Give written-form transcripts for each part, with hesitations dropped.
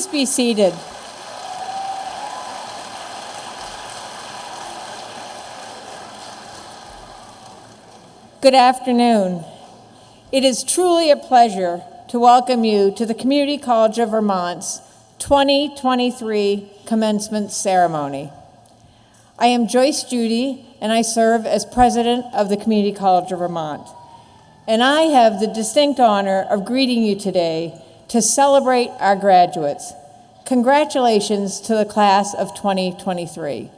Please be seated. Good afternoon. It is truly a pleasure to welcome you to the Community College of Vermont's 2023 Commencement Ceremony. I am Joyce Judy, and I serve as President of the Community College of Vermont. And I have the distinct honor of greeting you today to celebrate our graduates. Congratulations to the class of 2023.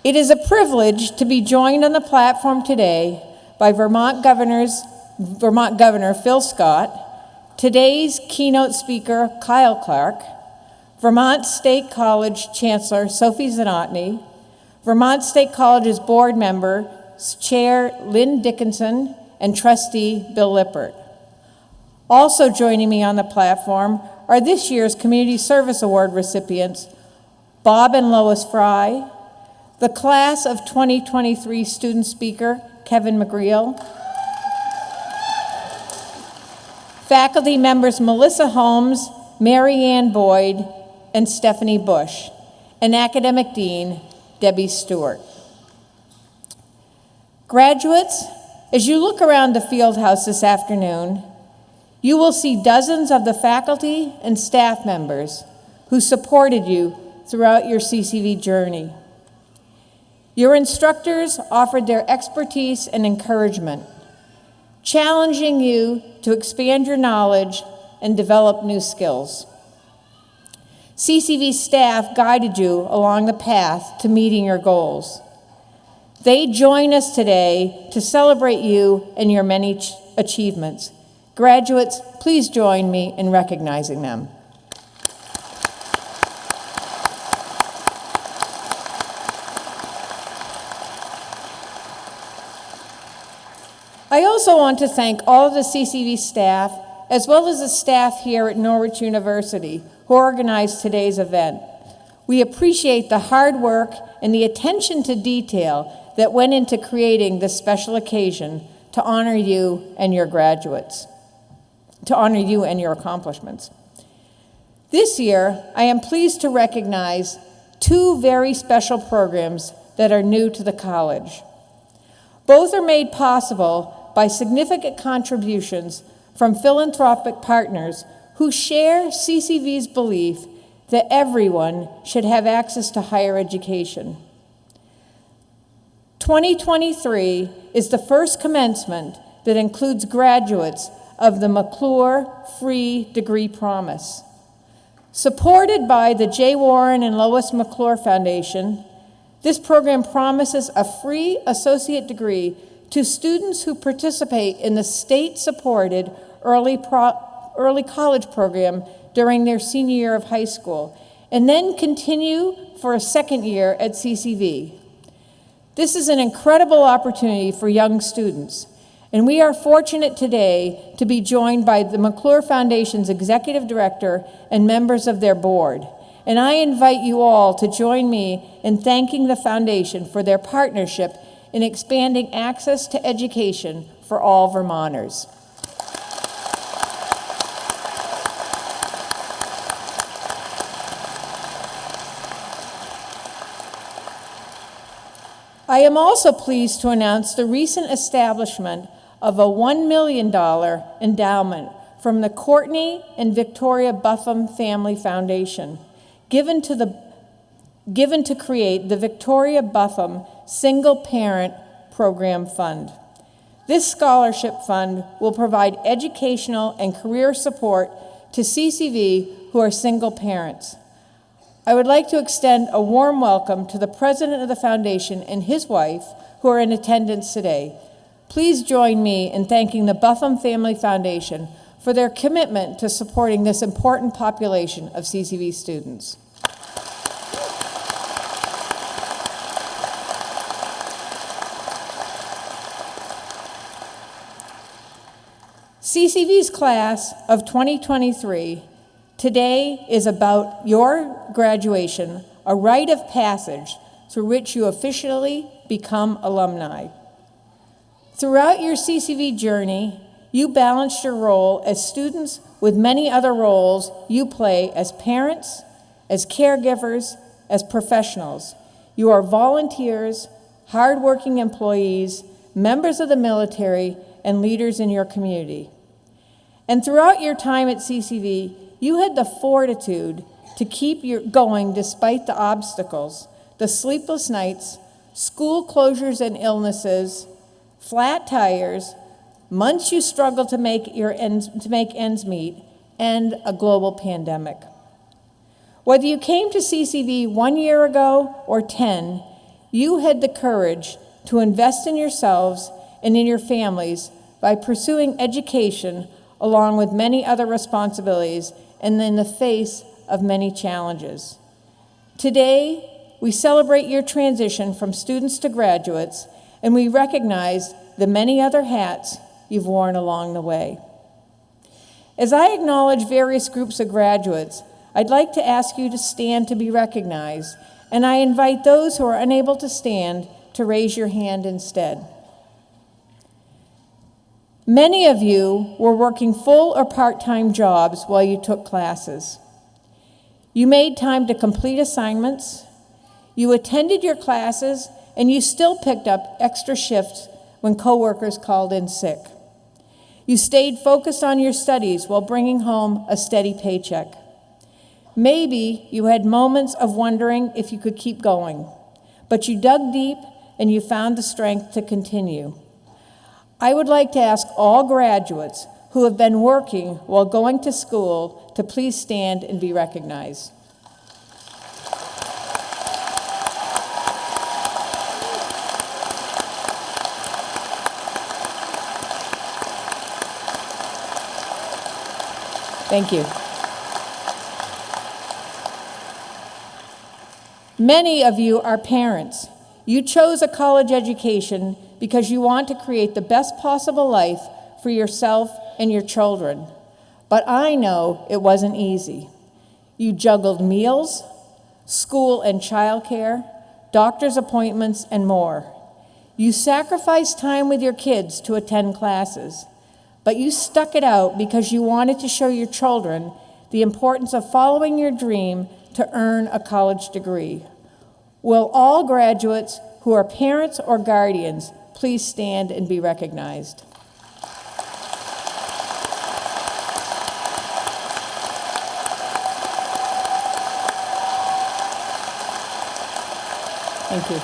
It is a privilege to be joined on the platform today by Vermont Governor Phil Scott, today's keynote speaker Kyle Clark, Vermont State College Chancellor Sophie Zanotny, Vermont State College's board member Chair Lynn Dickinson, and Trustee Bill Lippert. Also joining me on the platform are this year's Community Service Award recipients Bob and Lois Fry, the class of 2023 student speaker, Kevin McGreal, faculty members Melissa Holmes, Mary Ann Boyd, and Stephanie Bush, and academic dean, Debbie Stewart. Graduates, as you look around the field house this afternoon, you will see dozens of the faculty and staff members who supported you throughout your CCV journey. Your instructors offered their expertise and encouragement, challenging you to expand your knowledge and develop new skills. CCV staff guided you along the path to meeting your goals. They join us today to celebrate you and your many achievements. Graduates, please join me in recognizing them. I also want to thank all of the CCV staff, as well as the staff here at Norwich University, who organized today's event. We appreciate the hard work and the attention to detail that went into creating this special occasion to honor you and your graduates, to honor you and your accomplishments. This year, I am pleased to recognize two very special programs that are new to the college. Both are made possible by significant contributions from philanthropic partners who share CCV's belief that everyone should have access to higher education. 2023 is the first commencement that includes graduates of the McClure Free Degree Promise. Supported by the J. Warren and Lois McClure Foundation, this program promises a free associate degree to students who participate in the state-supported early college program during their senior year of high school, and then continue for a second year at CCV. This is an incredible opportunity for young students, and we are fortunate today to be joined by the McClure Foundation's executive director and members of their board. And I invite you all to join me in thanking the foundation for their partnership in expanding access to education for all Vermonters. I am also pleased to announce the recent establishment of a $1 million endowment from the Courtney and Victoria Buffum Family Foundation, given to create the Victoria Buffum Single Parent Program Fund. This scholarship fund will provide educational and career support to CCV who are single parents. I would like to extend a warm welcome to the president of the foundation and his wife who are in attendance today. Please join me in thanking the Buffum Family Foundation for their commitment to supporting this important population of CCV students. CCV's class of 2023 today is about your graduation, a rite of passage through which you officially become alumni. Throughout your CCV journey, you balanced your role as students with many other roles you play as parents, as caregivers, as professionals. You are volunteers, hardworking employees, members of the military, and leaders in your community. And throughout your time at CCV, you had the fortitude to keep going despite the obstacles, the sleepless nights, school closures and illnesses, flat tires, months you struggled to make ends meet, and a global pandemic. Whether you came to CCV 1 year ago or 10, you had the courage to invest in yourselves and in your families by pursuing education along with many other responsibilities and in the face of many challenges. Today, we celebrate your transition from students to graduates, and we recognize the many other hats you've worn along the way. As I acknowledge various groups of graduates, I'd like to ask you to stand to be recognized, and I invite those who are unable to stand to raise your hand instead. Many of you were working full or part-time jobs while you took classes. You made time to complete assignments, you attended your classes, and you still picked up extra shifts when coworkers called in sick. You stayed focused on your studies while bringing home a steady paycheck. Maybe you had moments of wondering if you could keep going, but you dug deep and you found the strength to continue. I would like to ask all graduates who have been working while going to school to please stand and be recognized. Thank you. Many of you are parents. You chose a college education because you want to create the best possible life for yourself and your children. But I know it wasn't easy. You juggled meals, school and childcare, doctor's appointments, and more. You sacrificed time with your kids to attend classes, but you stuck it out because you wanted to show your children the importance of following your dream to earn a college degree. Will all graduates who are parents or guardians please stand and be recognized? Thank you.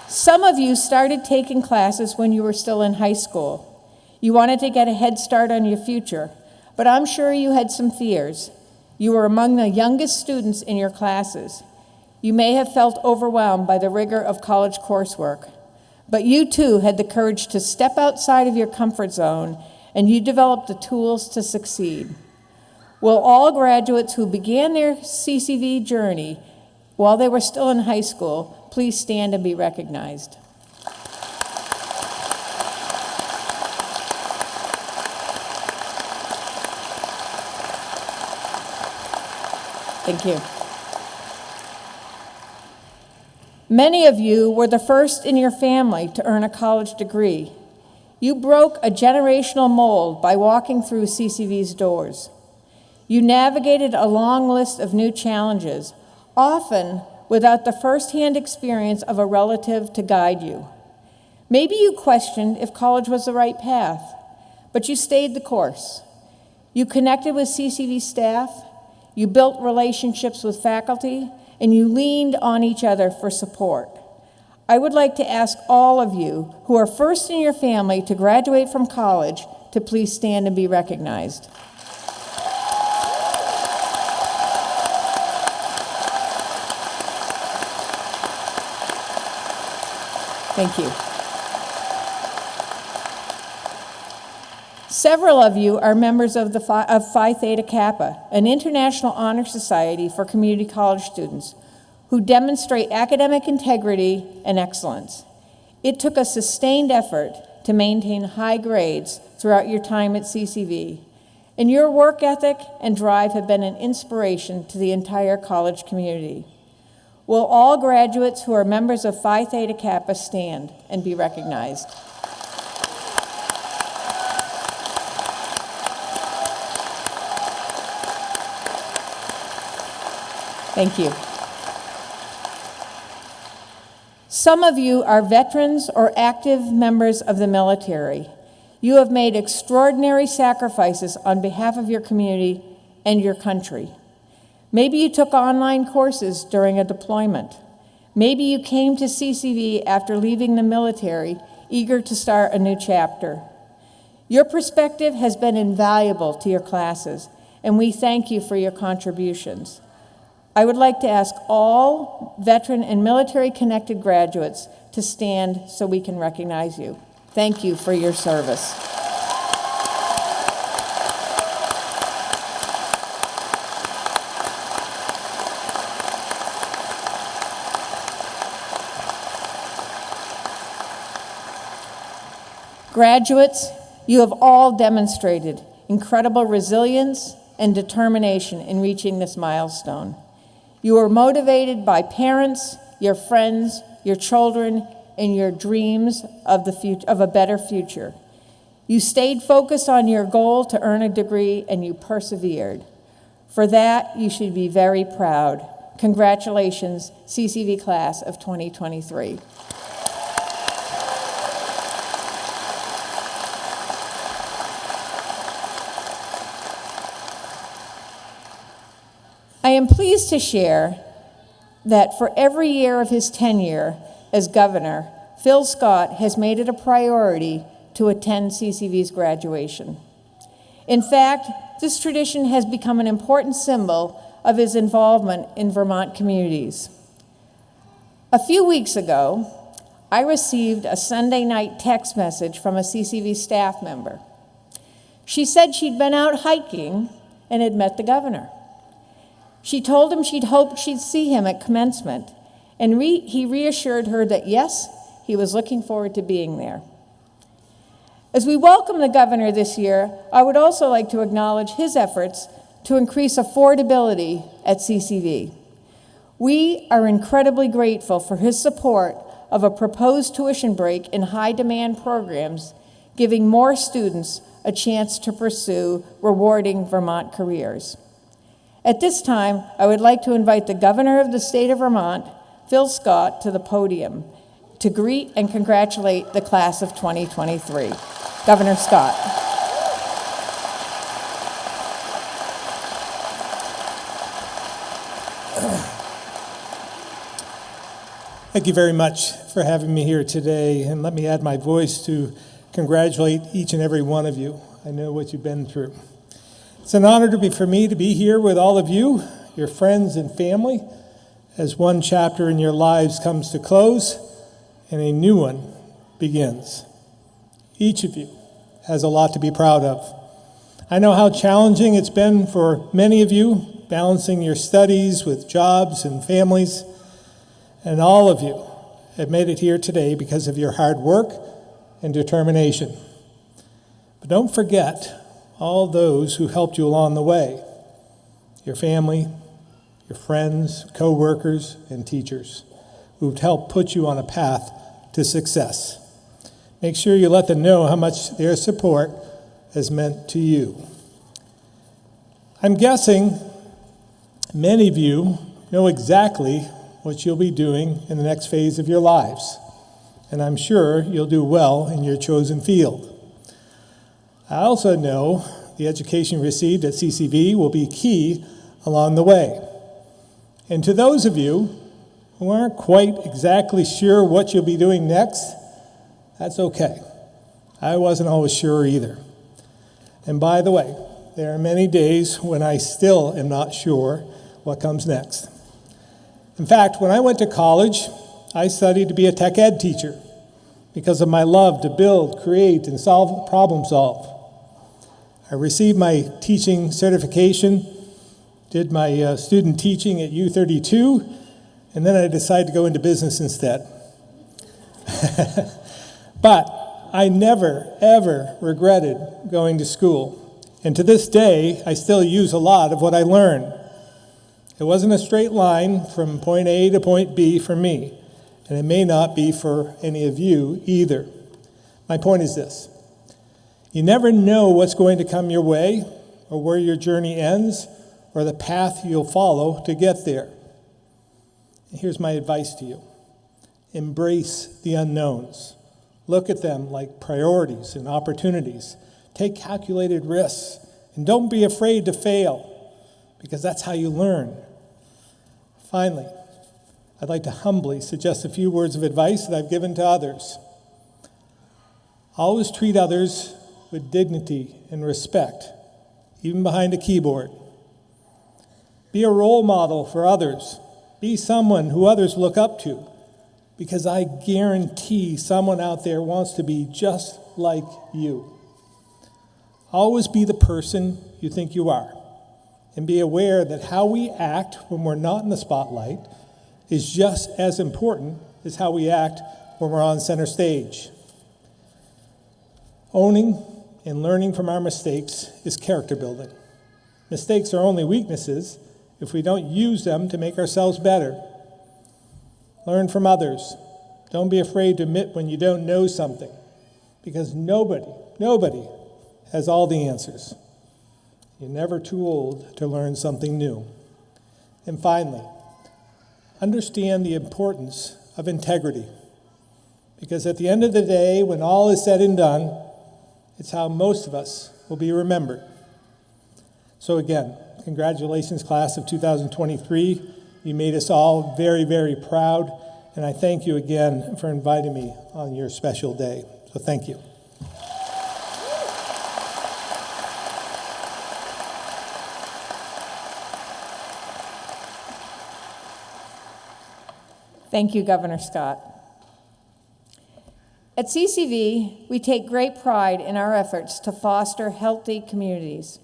Some of you started taking classes when you were still in high school. You wanted to get a head start on your future, but I'm sure you had some fears. You were among the youngest students in your classes. You may have felt overwhelmed by the rigor of college coursework, but you too had the courage to step outside of your comfort zone, and you developed the tools to succeed. Will all graduates who began their CCV journey while they were still in high school please stand and be recognized? Thank you. Many of you were the first in your family to earn a college degree. You broke a generational mold by walking through CCV's doors. You navigated a long list of new challenges, often without the first-hand experience of a relative to guide you. Maybe you questioned if college was the right path, but you stayed the course. You connected with CCV staff, you built relationships with faculty, and you leaned on each other for support. I would like to ask all of you who are first in your family to graduate from college to please stand and be recognized. Thank you. Several of you are members of Phi Theta Kappa, an international honor society for community college students who demonstrate academic integrity and excellence. It took a sustained effort to maintain high grades throughout your time at CCV, and your work ethic and drive have been an inspiration to the entire college community. Will all graduates who are members of Phi Theta Kappa stand and be recognized? Thank you. Some of you are veterans or active members of the military. You have made extraordinary sacrifices on behalf of your community and your country. Maybe you took online courses during a deployment. Maybe you came to CCV after leaving the military, eager to start a new chapter. Your perspective has been invaluable to your classes, and we thank you for your contributions. I would like to ask all veteran and military-connected graduates to stand so we can recognize you. Thank you for your service. Graduates, you have all demonstrated incredible resilience and determination in reaching this milestone. You are motivated by parents, your friends, your children, and your dreams of a better future. You stayed focused on your goal to earn a degree, and you persevered. For that, you should be very proud. Congratulations, CCV class of 2023. I am pleased to share that for every year of his tenure as governor, Phil Scott has made it a priority to attend CCV's graduation. In fact, this tradition has become an important symbol of his involvement in Vermont communities. A few weeks ago, I received a Sunday night text message from a CCV staff member. She said she'd been out hiking and had met the governor. She told him she'd hoped she'd see him at commencement, and he reassured her that yes, he was looking forward to being there. As we welcome the governor this year, I would also like to acknowledge his efforts to increase affordability at CCV. We are incredibly grateful for his support of a proposed tuition break in high-demand programs, giving more students a chance to pursue rewarding Vermont careers. At this time, I would like to invite the governor of the state of Vermont, Phil Scott, to the podium to greet and congratulate the class of 2023. Governor Scott. Thank you very much for having me here today, and let me add my voice to congratulate each and every one of you. I know what you've been through. It's an honor for me to be here with all of you, your friends and family, as one chapter in your lives comes to close and a new one begins. Each of you has a lot to be proud of. I know how challenging it's been for many of you, balancing your studies with jobs and families, and all of you have made it here today because of your hard work and determination. But don't forget all those who helped you along the way, your family, your friends, co-workers, and teachers who've helped put you on a path to success. Make sure you let them know how much their support has meant to you. I'm guessing many of you know exactly what you'll be doing in the next phase of your lives, and I'm sure you'll do well in your chosen field. I also know the education received at CCV will be key along the way. And to those of you who aren't quite exactly sure what you'll be doing next, that's okay. I wasn't always sure either. And by the way, there are many days when I still am not sure what comes next. In fact, when I went to college, I studied to be a tech ed teacher because of my love to build, create, and problem solve. I received my teaching certification, did my student teaching at U32, and then I decided to go into business instead. But I never, ever regretted going to school. And to this day, I still use a lot of what I learned. It wasn't a straight line from point A to point B for me, and it may not be for any of you either. My point is this: you never know what's going to come your way, or where your journey ends, or the path you'll follow to get there. And here's my advice to you: embrace the unknowns. Look at them like priorities and opportunities. Take calculated risks, and don't be afraid to fail, because that's how you learn. Finally, I'd like to humbly suggest a few words of advice that I've given to others. Always treat others with dignity and respect, even behind a keyboard. Be a role model for others. Be someone who others look up to, because I guarantee someone out there wants to be just like you. Always be the person you think you are, and be aware that how we act when we're not in the spotlight is just as important as how we act when we're on center stage. Owning and learning from our mistakes is character building. Mistakes are only weaknesses if we don't use them to make ourselves better. Learn from others. Don't be afraid to admit when you don't know something, because nobody has all the answers. You're never too old to learn something new. And finally, understand the importance of integrity, because at the end of the day, when all is said and done, it's how most of us will be remembered. So again, congratulations, class of 2023. You made us all very, very proud, and I thank you again for inviting me on your special day. So thank you. Thank you, Governor Scott. At CCV, we take great pride in our efforts to foster healthy communities.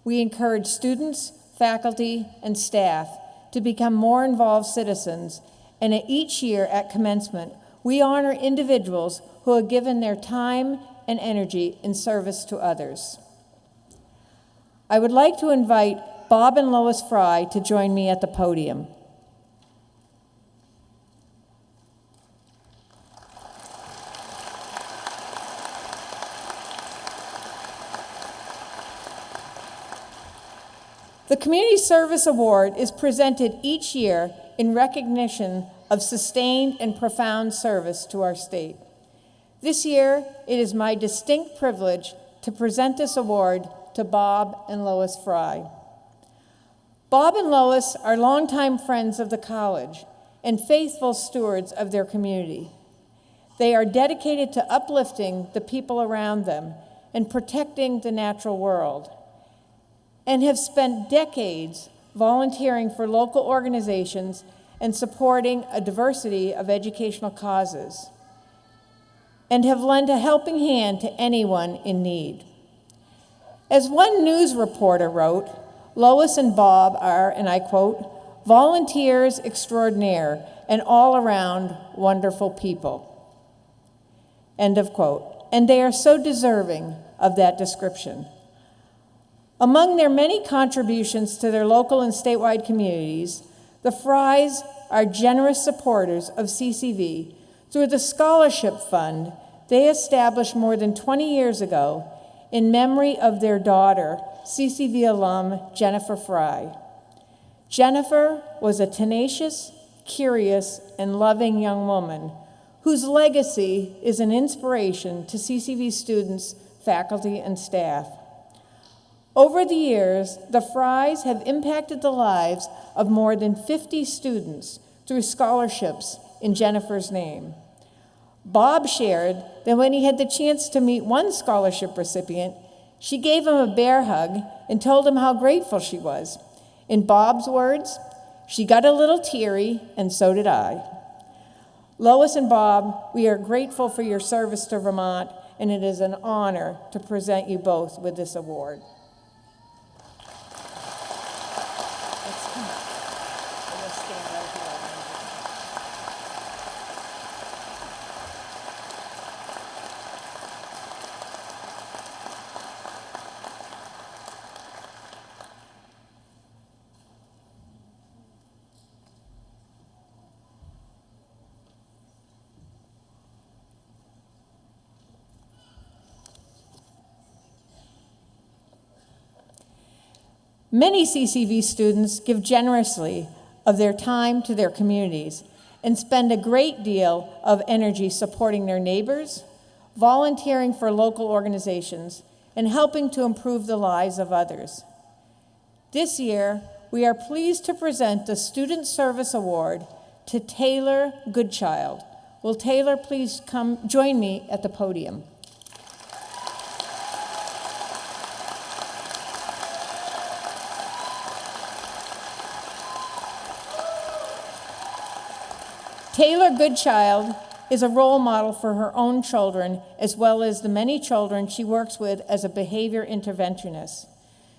We encourage students, faculty, and staff to become more involved citizens, and each year at Commencement, we honor individuals who have given their time and energy in service to others. I would like to invite Bob and Lois Fry to join me at the podium. The Community Service Award is presented each year in recognition of sustained and profound service to our state. This year, it is my distinct privilege to present this award to Bob and Lois Fry. Bob and Lois are longtime friends of the college and faithful stewards of their community. They are dedicated to uplifting the people around them and protecting the natural world, and have spent decades volunteering for local organizations and supporting a diversity of educational causes, and have lent a helping hand to anyone in need. As one news reporter wrote, Lois and Bob are, and I quote, volunteers extraordinaire and all around wonderful people. End of quote. And they are so deserving of that description. Among their many contributions to their local and statewide communities, the Frys are generous supporters of CCV through the scholarship fund they established more than 20 years ago in memory of their daughter, CCV alum Jennifer Fry. Jennifer was a tenacious, curious, and loving young woman whose legacy is an inspiration to CCV students, faculty, and staff. Over the years, the Frys have impacted the lives of more than 50 students through scholarships in Jennifer's name. Bob shared that when he had the chance to meet one scholarship recipient, she gave him a bear hug and told him how grateful she was. In Bob's words, she got a little teary, and so did I. Lois and Bob, we are grateful for your service to Vermont, and it is an honor to present you both with this award. Many CCV students give generously of their time to their communities and spend a great deal of energy supporting their neighbors, volunteering for local organizations, and helping to improve the lives of others. This year, we are pleased to present the Student Service Award to Taylor Goodchild. Will Taylor please come join me at the podium? Taylor Goodchild is a role model for her own children, as well as the many children she works with as a behavior interventionist.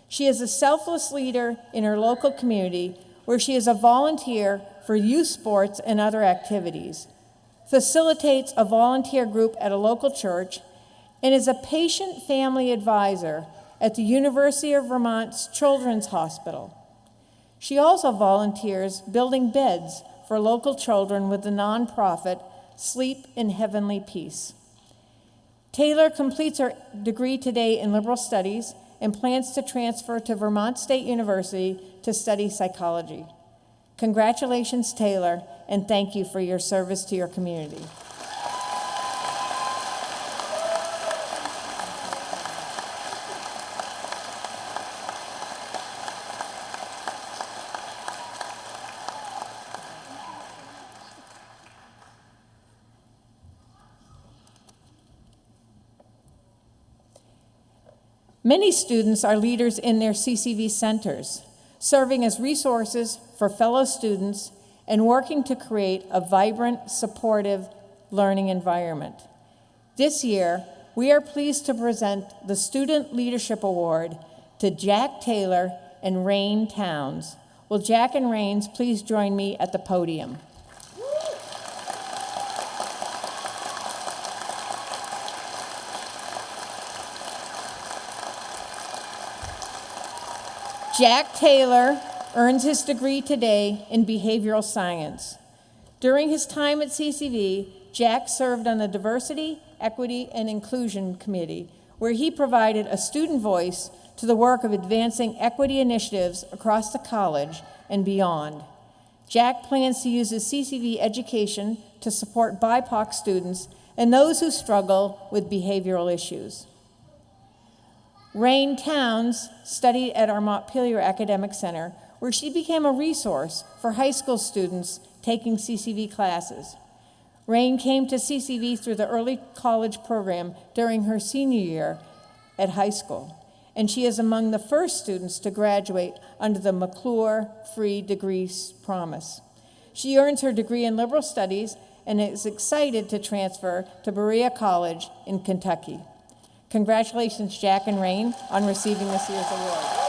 She is a selfless leader in her local community, where she is a volunteer for youth sports and other activities, facilitates a volunteer group at a local church, and is a patient family advisor at the University of Vermont's Children's Hospital. She also volunteers building beds for local children with the nonprofit Sleep in Heavenly Peace. Taylor completes her degree today in liberal studies and plans to transfer to Vermont State University to study psychology. Congratulations, Taylor, and thank you for your service to your community. Many students are leaders in their CCV centers, serving as resources for fellow students and working to create a vibrant, supportive learning environment. This year, we are pleased to present the Student Leadership Award to Jack Taylor and Rain Towns. Will Jack and Rains please join me at the podium? Jack Taylor earns his degree today in behavioral science. During his time at CCV, Jack served on the Diversity, Equity, and Inclusion Committee, where he provided a student voice to the work of advancing equity initiatives across the college and beyond. Jack plans to use his CCV education to support BIPOC students and those who struggle with behavioral issues. Rain Towns studied at our Montpelier Academic Center, where she became a resource for high school students taking CCV classes. Rain came to CCV through the early college program during her senior year at high school, and she is among the first students to graduate under the McClure Free Degree Promise. She earns her degree in liberal studies and is excited to transfer to Berea College in Kentucky. Congratulations, Jack and Rain, on receiving this year's award.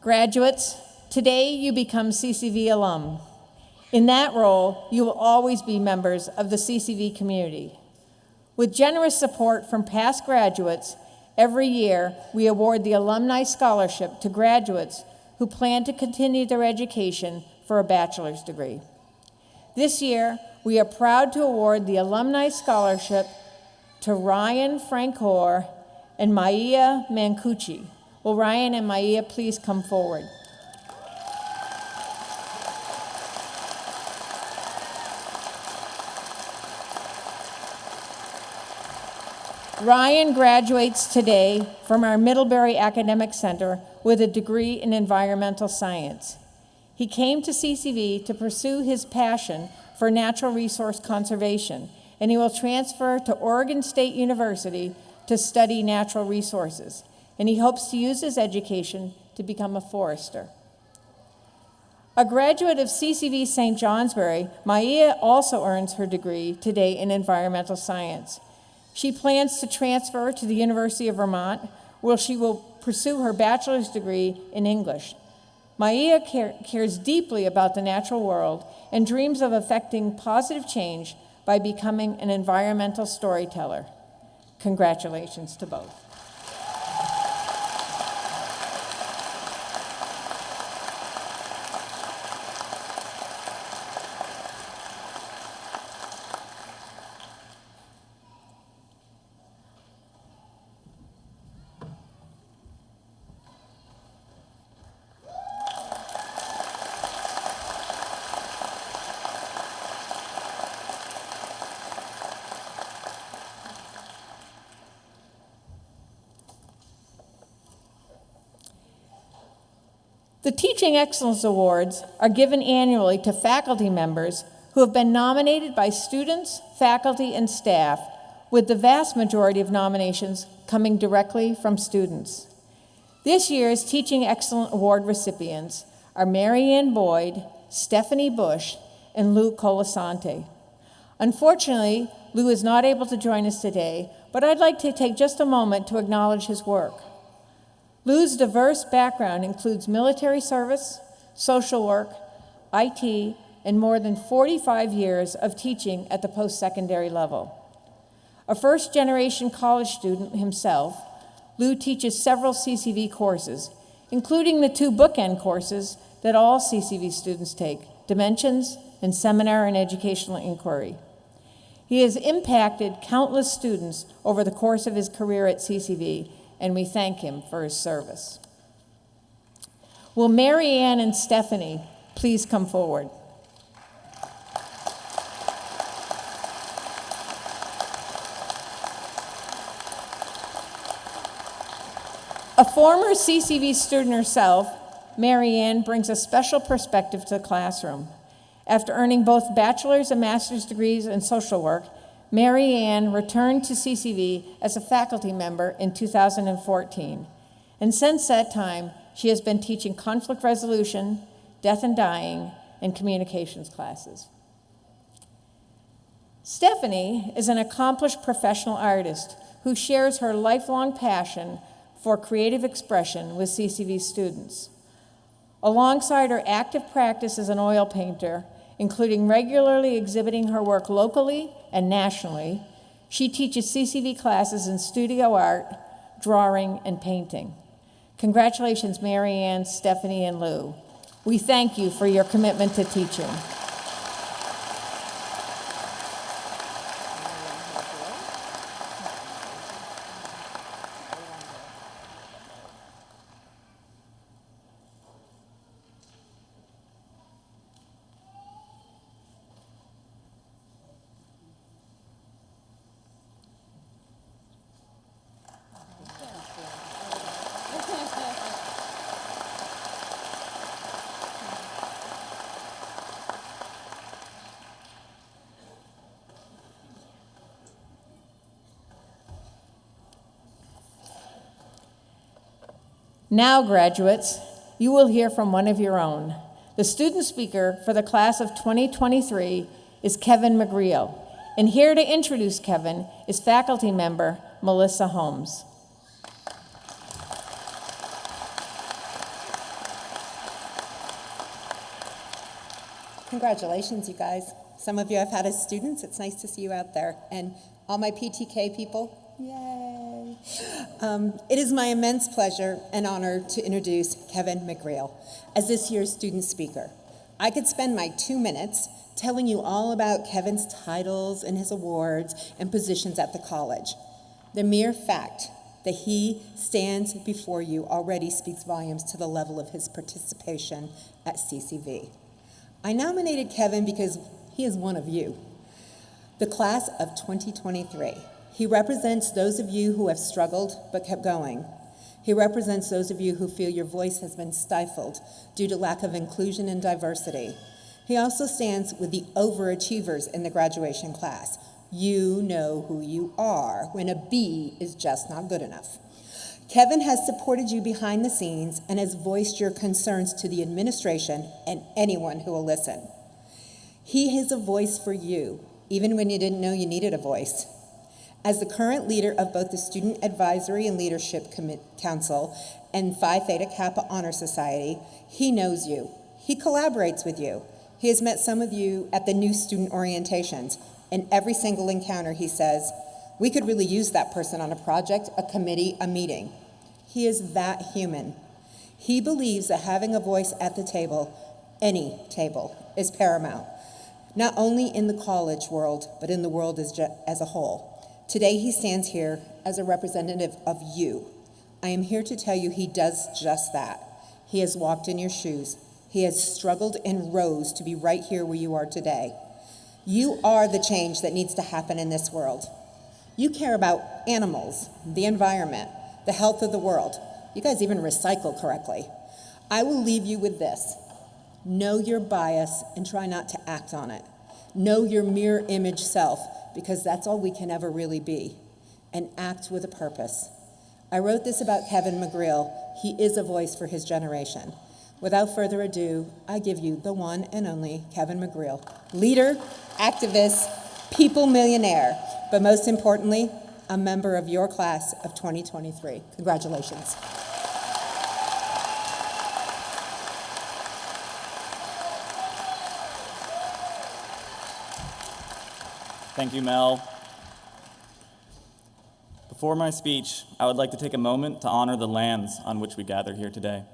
Graduates, today you become CCV alum. In that role, you will always be members of the CCV community. With generous support from past graduates, every year we award the Alumni Scholarship to graduates who plan to continue their education for a bachelor's degree. This year, we are proud to award the Alumni Scholarship to Ryan Francor and Maya Mancucci. Will Ryan and Maya please come forward? Ryan graduates today from our Middlebury Academic Center with a degree in environmental science. He came to CCV to pursue his passion for natural resource conservation, and he will transfer to Oregon State University to study natural resources, and he hopes to use his education to become a forester. A graduate of CCV St. Johnsbury, Maia also earns her degree today in environmental science. She plans to transfer to the University of Vermont, where she will pursue her bachelor's degree in English. Maia cares deeply about the natural world and dreams of affecting positive change by becoming an environmental storyteller. Congratulations to both. The Teaching Excellence Awards are given annually to faculty members who have been nominated by students, faculty, and staff, with the vast majority of nominations coming directly from students. This year's Teaching Excellence Award recipients are Marianne Boyd, Stephanie Bush, and Lou Colasante. Unfortunately, Lou is not able to join us today, but I'd like to take just a moment to acknowledge his work. Lou's diverse background includes military service, social work, IT, and more than 45 years of teaching at the post-secondary level. A first-generation college student himself, Lou teaches several CCV courses, including the two bookend courses that all CCV students take, Dimensions and Seminar and Educational Inquiry. He has impacted countless students over the course of his career at CCV, and we thank him for his service. Will Marianne and Stephanie please come forward? A former CCV student herself, Marianne brings a special perspective to the classroom. After earning both bachelor's and master's degrees in social work, Marianne returned to CCV as a faculty member in 2014. And since that time, she has been teaching conflict resolution, death and dying, and communications classes. Stephanie is an accomplished professional artist who shares her lifelong passion for creative expression with CCV students. Alongside her active practice as an oil painter, including regularly exhibiting her work locally and nationally, she teaches CCV classes in studio art, drawing, and painting. Congratulations, Marianne, Stephanie, and Lou. We thank you for your commitment to teaching. Now, graduates, you will hear from one of your own. The student speaker for the class of 2023 is Kevin McGreal, and here to introduce Kevin is faculty member Melissa Holmes. Congratulations, you guys. Some of you I've had as students. It's nice to see you out there. And all my PTK people, yay. It is my immense pleasure and honor to introduce Kevin McGreal as this year's student speaker. I could spend my 2 minutes telling you all about Kevin's titles and his awards and positions at the college. The mere fact that he stands before you already speaks volumes to the level of his participation at CCV. I nominated Kevin because he is one of you, the class of 2023. He represents those of you who have struggled but kept going. He represents those of you who feel your voice has been stifled due to lack of inclusion and diversity. He also stands with the overachievers in the graduation class. You know who you are when a B is just not good enough. Kevin has supported you behind the scenes and has voiced your concerns to the administration and anyone who will listen. He is a voice for you, even when you didn't know you needed a voice. As the current leader of both the Student Advisory and Leadership Council and Phi Theta Kappa Honor Society, he knows you. He collaborates with you. He has met some of you at the new student orientations. In every single encounter, he says, we could really use that person on a project, a committee, a meeting. He is that human. He believes that having a voice at the table, any table, is paramount, not only in the college world, but in the world as a whole. Today, he stands here as a representative of you. I am here to tell you he does just that. He has walked in your shoes. He has struggled and rose to be right here where you are today. You are the change that needs to happen in this world. You care about animals, the environment, the health of the world. You guys even recycle correctly. I will leave you with this. Know your bias and try not to act on it. Know your mirror image self, because that's all we can ever really be. And act with a purpose. I wrote this about Kevin McGreal. He is a voice for his generation. Without further ado, I give you the one and only Kevin McGreal, leader, activist, people millionaire, but most importantly, a member of your class of 2023. Congratulations. Thank you, Mel. Before my speech, I would like to take a moment to honor the lands on which we gather here today.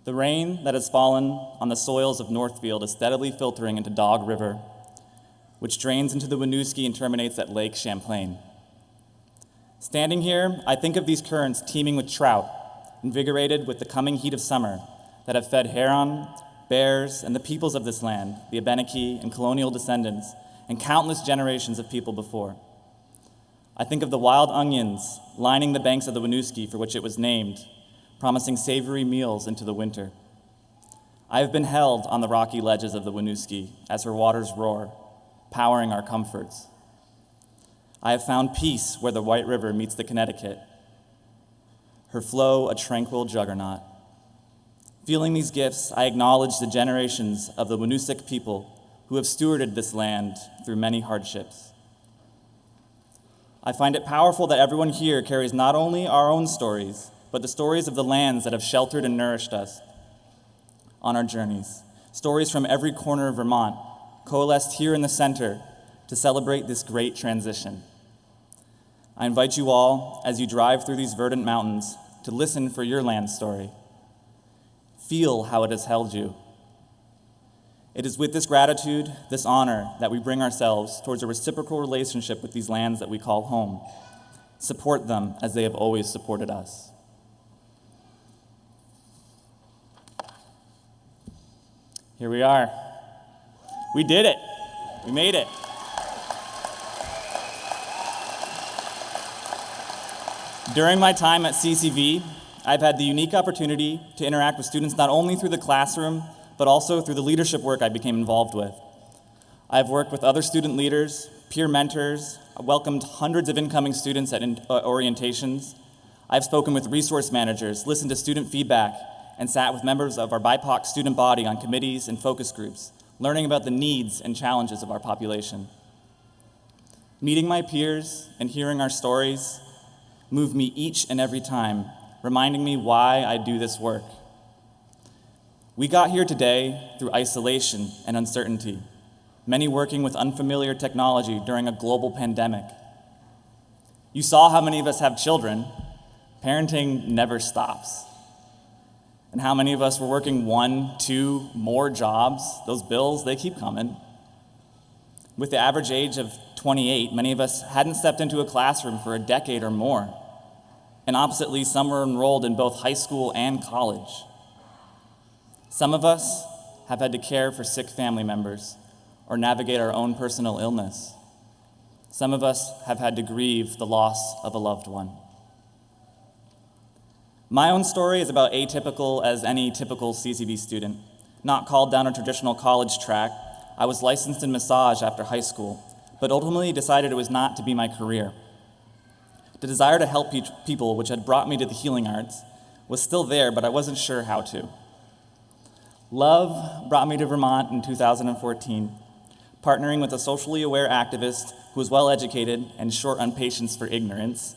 The rain that has fallen on the soils of Northfield is steadily filtering into Dog River, which drains into the Winooski and terminates at Lake Champlain. Standing here, I think of these currents teeming with trout, invigorated with the coming heat of summer, that have fed heron, bears, and the peoples of this land, the Abenaki and colonial descendants, and countless generations of people before. I think of the wild onions lining the banks of the Winooski for which it was named, promising savory meals into the winter. I have been held on the rocky ledges of the Winooski as her waters roar, powering our comforts. I have found peace where the White River meets the Connecticut, her flow a tranquil juggernaut. Feeling these gifts, I acknowledge the generations of the Winusic people who have stewarded this land through many hardships. I find it powerful that everyone here carries not only our own stories, but the stories of the lands that have sheltered and nourished us on our journeys. Stories from every corner of Vermont, coalesced here in the center to celebrate this great transition. I invite you all, as you drive through these verdant mountains, to listen for your land story. Feel how it has held you. It is with this gratitude, this honor, that we bring ourselves towards a reciprocal relationship with these lands that we call home. Support them as they have always supported us. Here we are. We did it. We made it. During my time at CCV, I've had the unique opportunity to interact with students not only through the classroom, but also through the leadership work I became involved with. I've worked with other student leaders, peer mentors, welcomed hundreds of incoming students at orientations. I've spoken with resource managers, listened to student feedback, and sat with members of our BIPOC student body on committees and focus groups, learning about the needs and challenges of our population. Meeting my peers and hearing our stories move me each and every time, reminding me why I do this work. We got here today through isolation and uncertainty, many working with unfamiliar technology during a global pandemic. You saw how many of us have children. Parenting never stops. And how many of us were working 1, 2 more jobs? Those bills, they keep coming. With the average age of 28, many of us hadn't stepped into a classroom for a decade or more. And oppositely, some were enrolled in both high school and college. Some of us have had to care for sick family members or navigate our own personal illness. Some of us have had to grieve the loss of a loved one. My own story is about atypical as any typical CCV student. Not called down a traditional college track, I was licensed in massage after high school, but ultimately decided it was not to be my career. The desire to help people, which had brought me to the healing arts, was still there, but I wasn't sure how to. Love brought me to Vermont in 2014, partnering with a socially aware activist who was well-educated and short on patience for ignorance,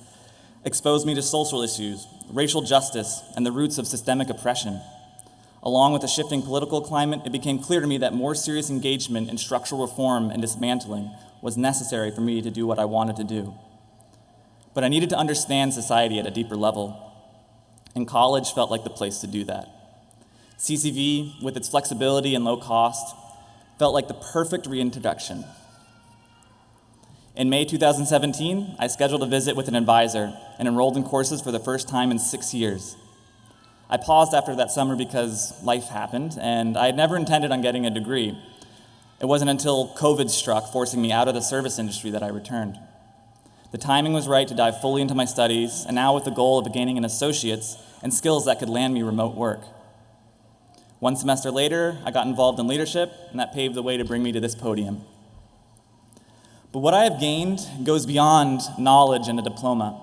exposed me to social issues, racial justice, and the roots of systemic oppression. Along with the shifting political climate, it became clear to me that more serious engagement in structural reform and dismantling was necessary for me to do what I wanted to do. But I needed to understand society at a deeper level, and college felt like the place to do that. CCV, with its flexibility and low cost, felt like the perfect reintroduction. In May 2017, I scheduled a visit with an advisor and enrolled in courses for the first time in 6 years. I paused after that summer because life happened, and I had never intended on getting a degree. It wasn't until COVID struck, forcing me out of the service industry, that I returned. The timing was right to dive fully into my studies, and now with the goal of gaining an associate's and skills that could land me remote work. 1 semester later, I got involved in leadership, and that paved the way to bring me to this podium. But what I have gained goes beyond knowledge and a diploma.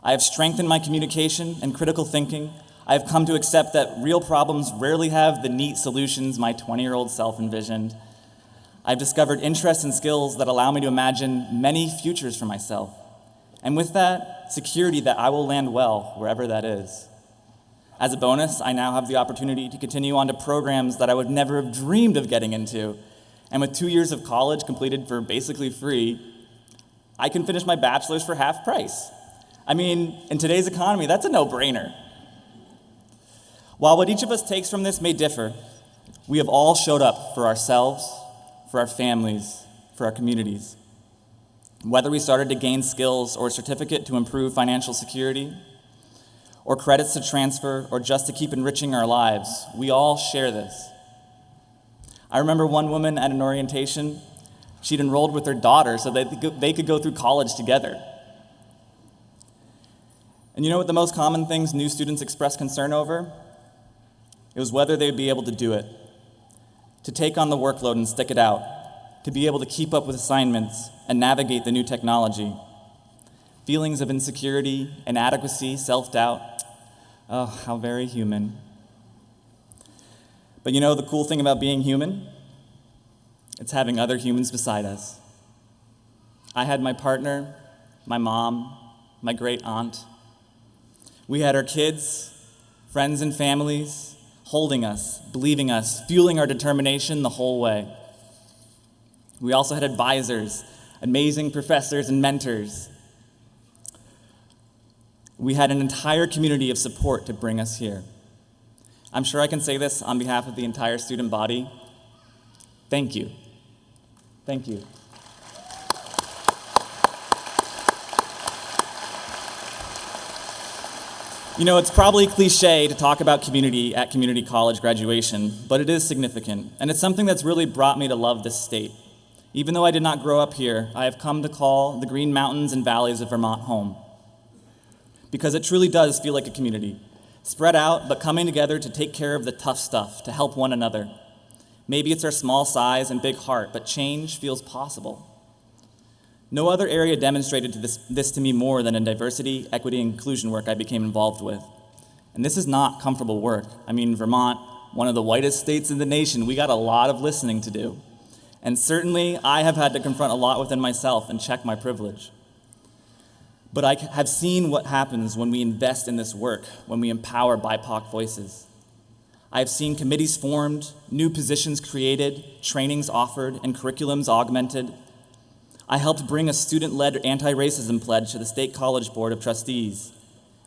I have strengthened my communication and critical thinking. I have come to accept that real problems rarely have the neat solutions my 20-year-old self envisioned. I've discovered interests and skills that allow me to imagine many futures for myself. And with that, security that I will land well, wherever that is. As a bonus, I now have the opportunity to continue on to programs that I would never have dreamed of getting into. And with 2 years of college completed for basically free, I can finish my bachelor's for half price. I mean, in today's economy, that's a no-brainer. While what each of us takes from this may differ, we have all showed up for ourselves, for our families, for our communities. Whether we started to gain skills or a certificate to improve financial security, or credits to transfer, or just to keep enriching our lives, we all share this. I remember one woman at an orientation, she'd enrolled with her daughter so that they could go through college together. And you know what the most common things new students express concern over? It was whether they'd be able to do it, to take on the workload and stick it out, to be able to keep up with assignments and navigate the new technology. Feelings of insecurity, inadequacy, self-doubt. Oh, how very human. But you know the cool thing about being human? It's having other humans beside us. I had my partner, my mom, my great aunt. We had our kids, friends and families, holding us, believing us, fueling our determination the whole way. We also had advisors, amazing professors and mentors. We had an entire community of support to bring us here. I'm sure I can say this on behalf of the entire student body. Thank you. Thank you. You know, it's probably cliche to talk about community at community college graduation, but it is significant, and it's something that's really brought me to love this state. Even though I did not grow up here, I have come to call the green mountains and valleys of Vermont home, because it truly does feel like a community, spread out but coming together to take care of the tough stuff, to help one another. Maybe it's our small size and big heart, but change feels possible. No other area demonstrated this to me more than in diversity, equity, and inclusion work I became involved with. And this is not comfortable work. I mean, Vermont, one of the whitest states in the nation, we got a lot of listening to do. And certainly, I have had to confront a lot within myself and check my privilege. But I have seen what happens when we invest in this work, when we empower BIPOC voices. I have seen committees formed, new positions created, trainings offered, and curriculums augmented. I helped bring a student-led anti-racism pledge to the State College Board of Trustees,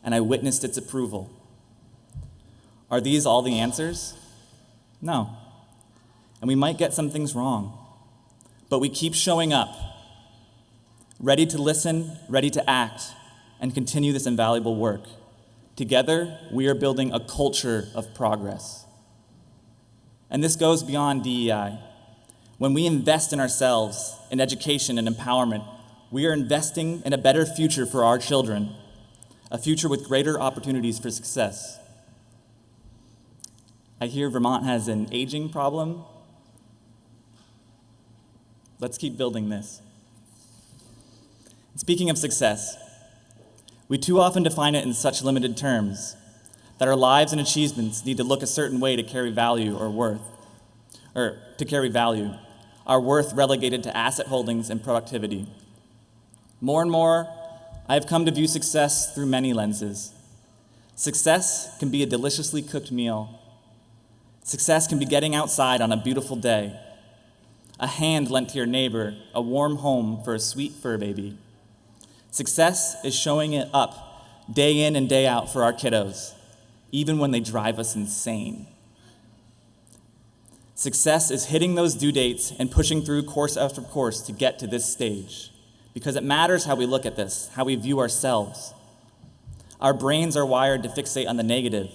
and I witnessed its approval. Are these all the answers? No. And we might get some things wrong, but we keep showing up, ready to listen, ready to act, and continue this invaluable work. Together, we are building a culture of progress. And this goes beyond DEI. When we invest in ourselves, in education and empowerment, we are investing in a better future for our children, a future with greater opportunities for success. I hear Vermont has an aging problem. Let's keep building this. Speaking of success, We too often define it in such limited terms that our lives and achievements need to look a certain way to carry value or worth, or to carry value, our worth relegated to asset holdings and productivity. More and more, I have come to view success through many lenses. Success can be a deliciously cooked meal. Success can be getting outside on a beautiful day, a hand lent to your neighbor, a warm home for a sweet fur baby. Success is showing it up day in and day out for our kiddos, even when they drive us insane. Success is hitting those due dates and pushing through course after course to get to this stage, because it matters how we look at this, how we view ourselves. Our brains are wired to fixate on the negative.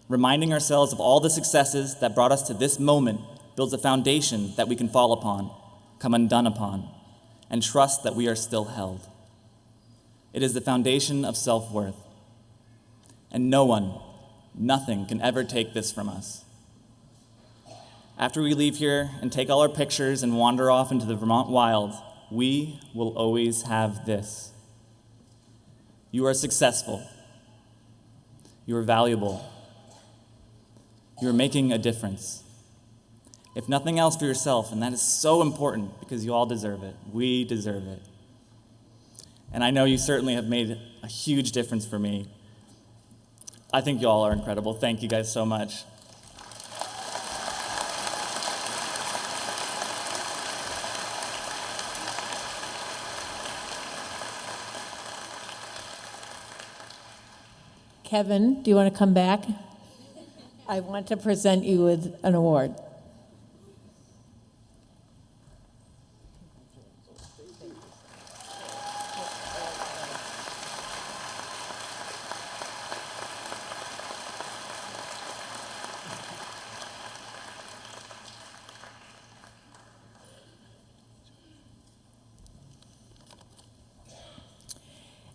Reminding ourselves of all the successes that brought us to this moment builds a foundation that we can fall upon, come undone upon, and trust that we are still held. It is the foundation of self-worth. And no one, nothing can ever take this from us. After we leave here and take all our pictures and wander off into the Vermont wild, we will always have this. You are successful. You are valuable. You are making a difference. If nothing else for yourself, and that is so important because you all deserve it. We deserve it. And I know you certainly have made a huge difference for me. I think you all are incredible. Thank you guys so much. Kevin, do you want to come back? I want to present you with an award.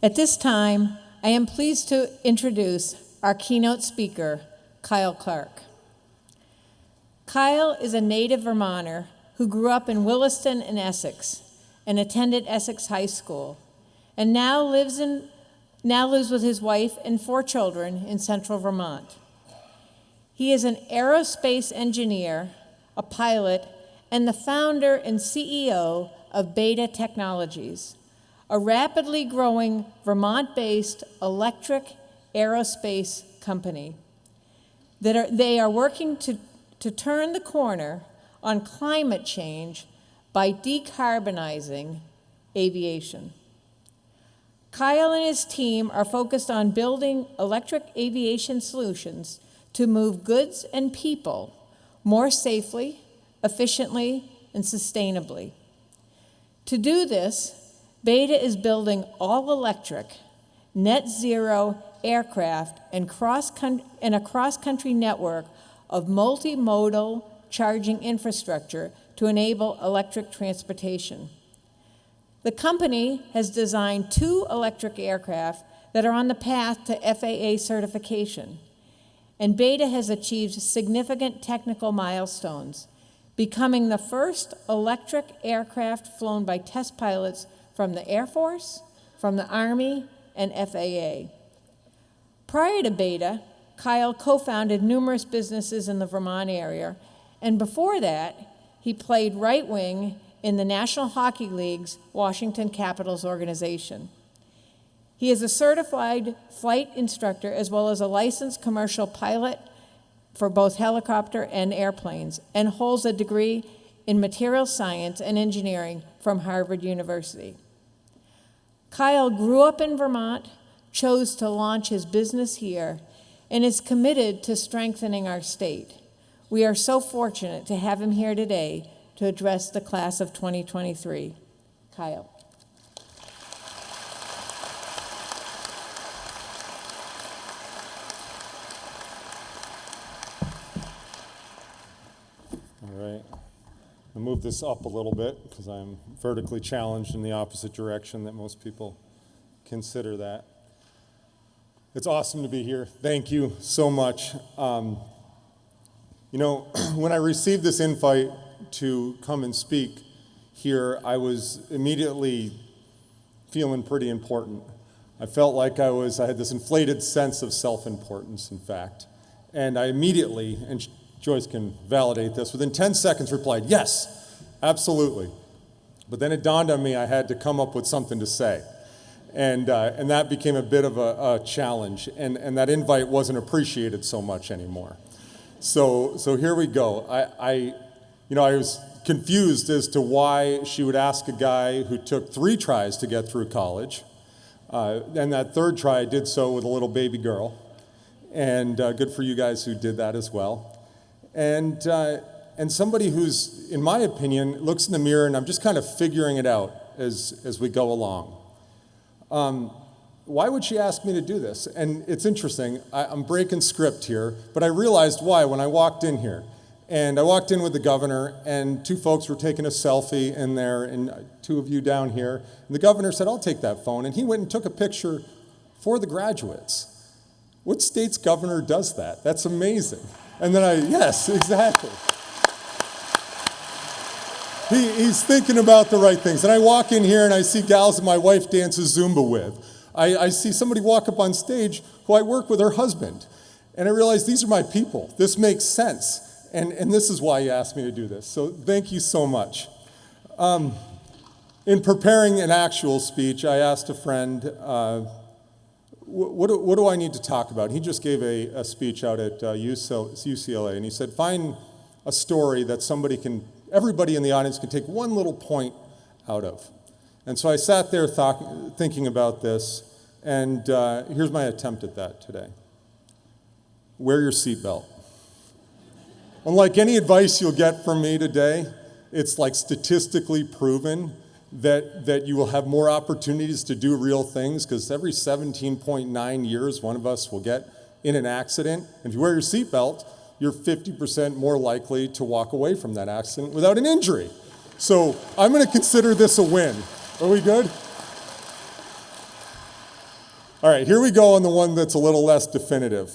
At this time, I am pleased to introduce our keynote speaker, Kyle Clark. Kyle is a native Vermonter who grew up in Williston in Essex and attended Essex High School, and now lives with his wife and 4 children in central Vermont. He is an aerospace engineer, a pilot, and the founder and CEO of Beta Technologies, a rapidly growing Vermont-based electric aerospace company. They are working to turn the corner on climate change by decarbonizing aviation. Kyle and his team are focused on building electric aviation solutions to move goods and people more safely, efficiently, and sustainably. To do this, Beta is building all-electric, net-zero aircraft and a cross-country network of multimodal charging infrastructure to enable electric transportation. The company has designed 2 electric aircraft that are on the path to FAA certification, and Beta has achieved significant technical milestones, becoming the first electric aircraft flown by test pilots from the Air Force, from the Army, and FAA. Prior to Beta, Kyle co-founded numerous businesses in the Vermont area, and before that, he played right wing in the National Hockey League's Washington Capitals organization. He is a certified flight instructor as well as a licensed commercial pilot for both helicopter and airplanes, and holds a degree in material science and engineering from Harvard University. Kyle grew up in Vermont, chose to launch his business here, and is committed to strengthening our state. We are so fortunate to have him here today to address the class of 2023. Kyle. All right. I'll move this up a little bit because I'm vertically challenged in the opposite direction that most people consider that. It's awesome to be here. Thank you so much. When I received this invite to come and speak here, I was immediately feeling pretty important. I felt like I had this inflated sense of self-importance, in fact. And I immediately, and Joyce can validate this, within 10 seconds replied, yes, absolutely. But then it dawned on me I had to come up with something to say. And that became a bit of a challenge, and that invite wasn't appreciated so much anymore. So here we go. I was confused as to why she would ask a guy who took 3 tries to get through college, and that 3rd try did so with a little baby girl, and good for you guys who did that as well. And somebody who's, in my opinion, looks in the mirror, and I'm just kind of figuring it out as we go along. Why would she ask me to do this? And it's interesting, I'm breaking script here, but I realized why when I walked in here. And I walked in with the governor, and 2 folks were taking a selfie in there, and 2 of you down here. And the governor said, I'll take that phone. And he went and took a picture for the graduates. What state's governor does that? That's amazing. And then yes, exactly. He's thinking about the right things. And I walk in here and I see gals that my wife dances Zumba with. I see somebody walk up on stage who I work with her husband. And I realize these are my people. This makes sense. And this is why you asked me to do this. So thank you so much. In preparing an actual speech, I asked a friend, what do I need to talk about? He just gave a speech out at UCLA, and he said, find a story that everybody in the audience can take one little point out of. And so I sat there thinking about this, and here's my attempt at that today. Wear your seatbelt. Unlike any advice you'll get from me today, it's like statistically proven that you will have more opportunities to do real things, because every 17.9 years, one of us will get in an accident. And if you wear your seatbelt, you're 50% more likely to walk away from that accident without an injury. So I'm going to consider this a win. Are we good? All right, here we go on the one that's a little less definitive.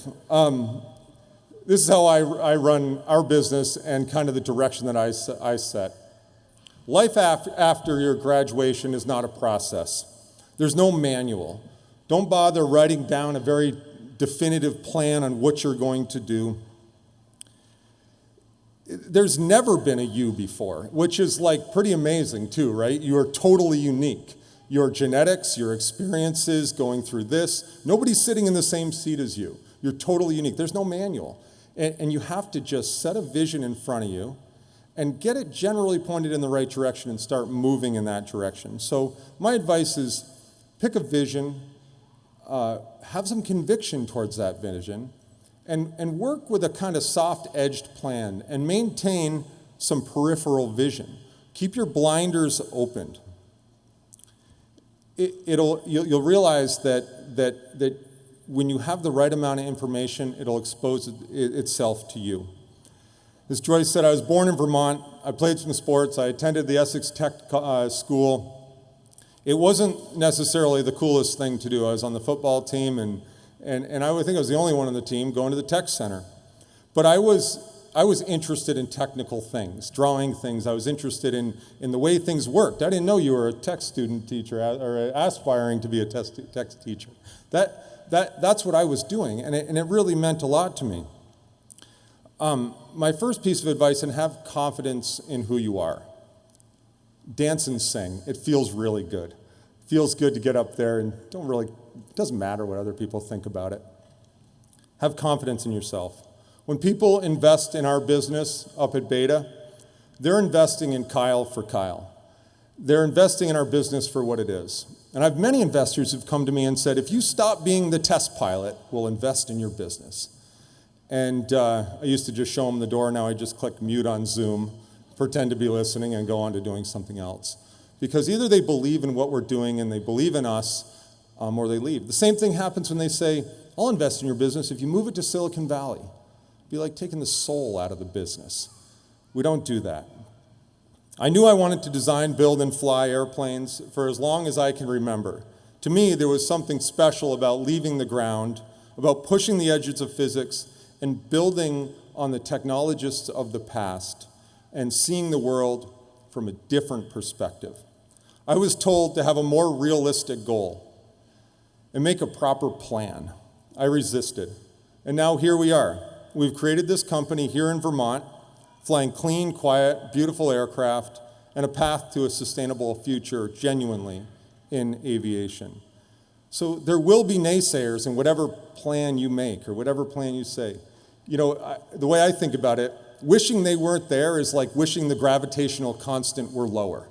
This is how I run our business and kind of the direction that I set. Life after your graduation is not a process. There's no manual. Don't bother writing down a very definitive plan on what you're going to do. There's never been a you before, which is like pretty amazing too, right? You are totally unique. Your genetics, your experiences going through this, nobody's sitting in the same seat as you. You're totally unique. There's no manual. And you have to just set a vision in front of you and get it generally pointed in the right direction and start moving in that direction. So my advice is pick a vision, have some conviction towards that vision, and work with a kind of soft-edged plan and maintain some peripheral vision. Keep your blinders opened. You'll realize that when you have the right amount of information, it'll expose itself to you. As Joyce said, I was born in Vermont. I played some sports. I attended the Essex Tech School. It wasn't necessarily the coolest thing to do. I was on the football team, and I would think I was the only one on the team going to the tech center. But I was interested in technical things, drawing things. I was interested in the way things worked. I didn't know you were a tech student teacher or aspiring to be a tech teacher. That's what I was doing, and it really meant a lot to me. My first piece of advice, and have confidence in who you are. Dance and sing. It feels really good. It feels good to get up there and it doesn't matter what other people think about it. Have confidence in yourself. When people invest in our business up at Beta, they're investing in Kyle for Kyle. They're investing in our business for what it is. And I have many investors who've come to me and said, if you stop being the test pilot, we'll invest in your business. And I used to just show them the door. Now I just click mute on Zoom, pretend to be listening, and go on to doing something else. Because either they believe in what we're doing and they believe in us, or they leave. The same thing happens when they say, I'll invest in your business if you move it to Silicon Valley. It'd be like taking the soul out of the business. We don't do that. I knew I wanted to design, build, and fly airplanes for as long as I can remember. To me, there was something special about leaving the ground, about pushing the edges of physics, and building on the technologists of the past and seeing the world from a different perspective. I was told to have a more realistic goal. and make a proper plan. I resisted. And now here we are. We've created this company here in Vermont, flying clean, quiet, beautiful aircraft, and a path to a sustainable future genuinely in aviation. So there will be naysayers in whatever plan you make or whatever plan you say. You know, the way I think about it, wishing they weren't there is like wishing the gravitational constant were lower.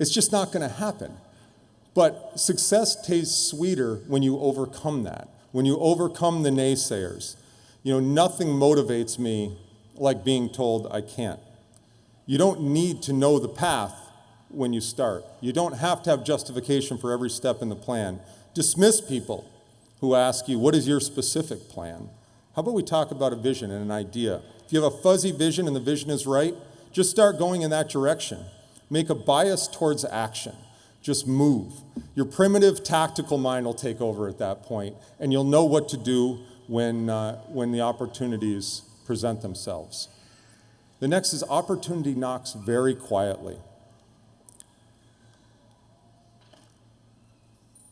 It's just not going to happen. But success tastes sweeter when you overcome that, when you overcome the naysayers. You know, nothing motivates me like being told I can't. You don't need to know the path when you start. You don't have to have justification for every step in the plan. Dismiss people who ask you, what is your specific plan? How about we talk about a vision and an idea? If you have a fuzzy vision and the vision is right, just start going in that direction. Make a bias towards action. Just move. Your primitive tactical mind will take over at that point, and you'll know what to do when the opportunities present themselves. The next is opportunity knocks very quietly.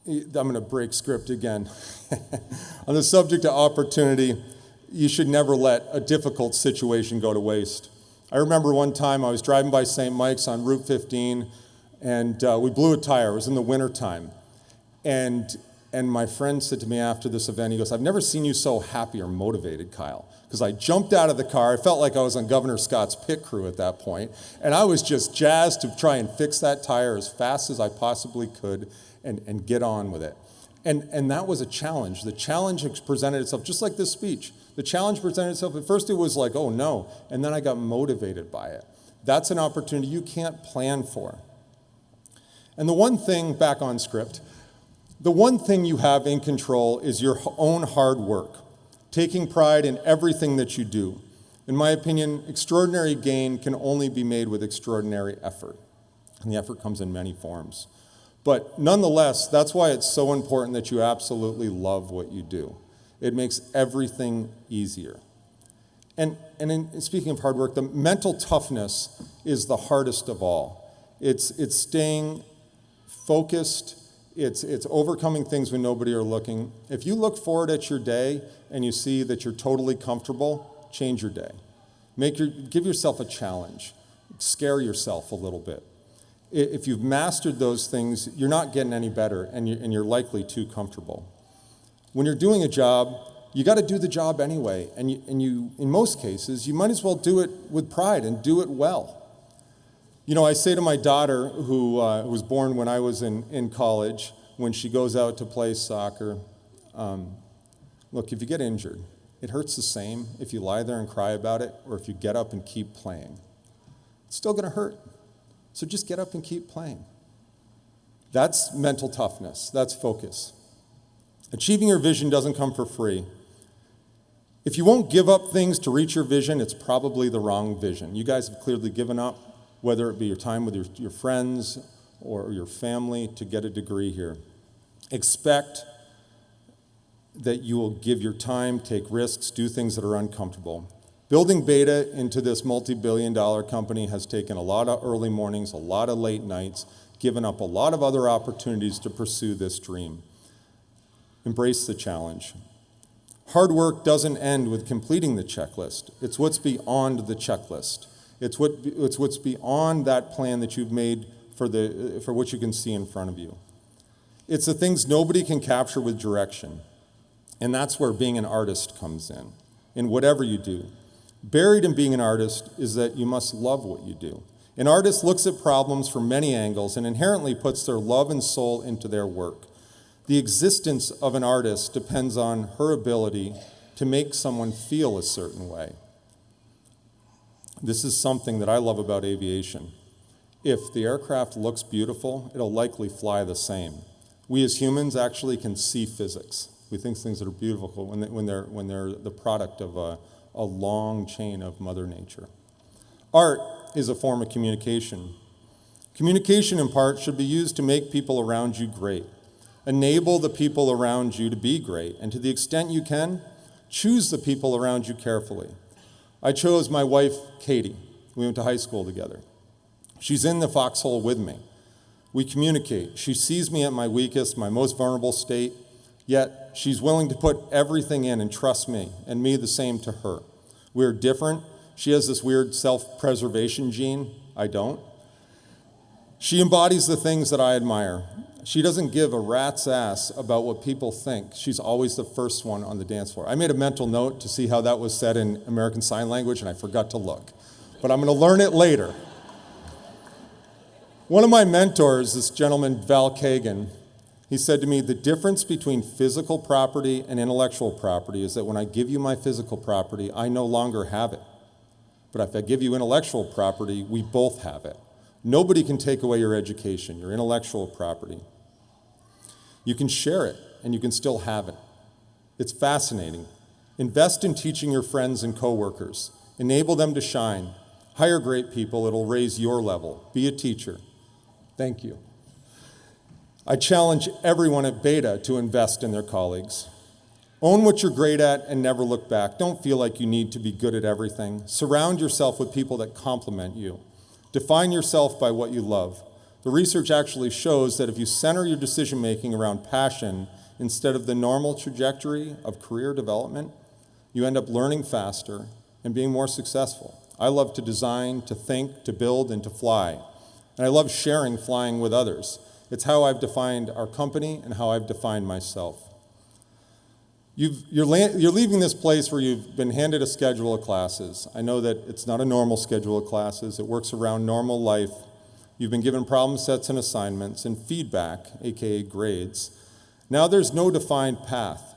I'm going to break script again. On the subject of opportunity, you should never let a difficult situation go to waste. I remember one time I was driving by St. Mike's on Route 15, and we blew a tire. It was in the wintertime. And my friend said to me after this event, he goes, I've never seen you so happy or motivated, Kyle. Because I jumped out of the car. I felt like I was on Governor Scott's pit crew at that point. And I was just jazzed to try and fix that tire as fast as I possibly could and get on with it. And that was a challenge. The challenge presented itself, just like this speech. The challenge presented itself. At first it was like, oh no. And then I got motivated by it. That's an opportunity you can't plan for. And the one thing, back on script, the one thing you have in control is your own hard work, taking pride in everything that you do. In my opinion, extraordinary gain can only be made with extraordinary effort. And the effort comes in many forms. But nonetheless, that's why it's so important that you absolutely love what you do. It makes everything easier. And speaking of hard work, the mental toughness is the hardest of all. It's staying focused. It's overcoming things when nobody are looking. If you look forward at your day and you see that you're totally comfortable, change your day. Give yourself a challenge. Scare yourself a little bit. If you've mastered those things, you're not getting any better, and you're likely too comfortable. When you're doing a job, you got to do the job anyway, and you, in most cases, you might as well do it with pride and do it well. You know, I say to my daughter, who was born when I was in college, when she goes out to play soccer, look, if you get injured, it hurts the same if you lie there and cry about it or if you get up and keep playing. It's still going to hurt. So just get up and keep playing. That's mental toughness. That's focus. Achieving your vision doesn't come for free. If you won't give up things to reach your vision, it's probably the wrong vision. You guys have clearly given up, whether it be your time with your friends or your family, to get a degree here. Expect that you will give your time, take risks, do things that are uncomfortable. Building Beta into this multi-billion-dollar company has taken a lot of early mornings, a lot of late nights, given up a lot of other opportunities to pursue this dream. Embrace the challenge. Hard work doesn't end with completing the checklist. It's what's beyond the checklist. It's what's beyond that plan that you've made for what you can see in front of you. It's the things nobody can capture with direction. And that's where being an artist comes in whatever you do. Buried in being an artist is that you must love what you do. An artist looks at problems from many angles and inherently puts their love and soul into their work. The existence of an artist depends on her ability to make someone feel a certain way. This is something that I love about aviation. If the aircraft looks beautiful, it'll likely fly the same. We as humans actually can see physics. We think things that are beautiful when they're the product of a long chain of Mother Nature. Art is a form of communication. Communication, in part, should be used to make people around you great. Enable the people around you to be great, and to the extent you can, choose the people around you carefully. I chose my wife, Katie. We went to high school together. She's in the foxhole with me. We communicate. She sees me at my weakest, my most vulnerable state, Yet, she's willing to put everything in and trust me, and me the same to her. We're different. She has this weird self-preservation gene. I don't. She embodies the things that I admire. She doesn't give a rat's ass about what people think. She's always the first one on the dance floor. I made a mental note to see how that was said in American Sign Language, and I forgot to look. But I'm going to learn it later. One of my mentors, this gentleman, Val Kagan, he said to me, the difference between physical property and intellectual property is that when I give you my physical property, I no longer have it. But if I give you intellectual property, we both have it. Nobody can take away your education, your intellectual property. You can share it, and you can still have it. It's fascinating. Invest in teaching your friends and coworkers. Enable them to shine. Hire great people. It'll raise your level. Be a teacher. Thank you. I challenge everyone at Beta to invest in their colleagues. Own what you're great at and never look back. Don't feel like you need to be good at everything. Surround yourself with people that complement you. Define yourself by what you love. The research actually shows that if you center your decision-making around passion instead of the normal trajectory of career development, you end up learning faster and being more successful. I love to design, to think, to build, and to fly. And I love sharing flying with others. It's how I've defined our company and how I've defined myself. You're leaving this place where you've been handed a schedule of classes. I know that it's not a normal schedule of classes. It works around normal life. You've been given problem sets and assignments and feedback, aka grades. Now there's no defined path.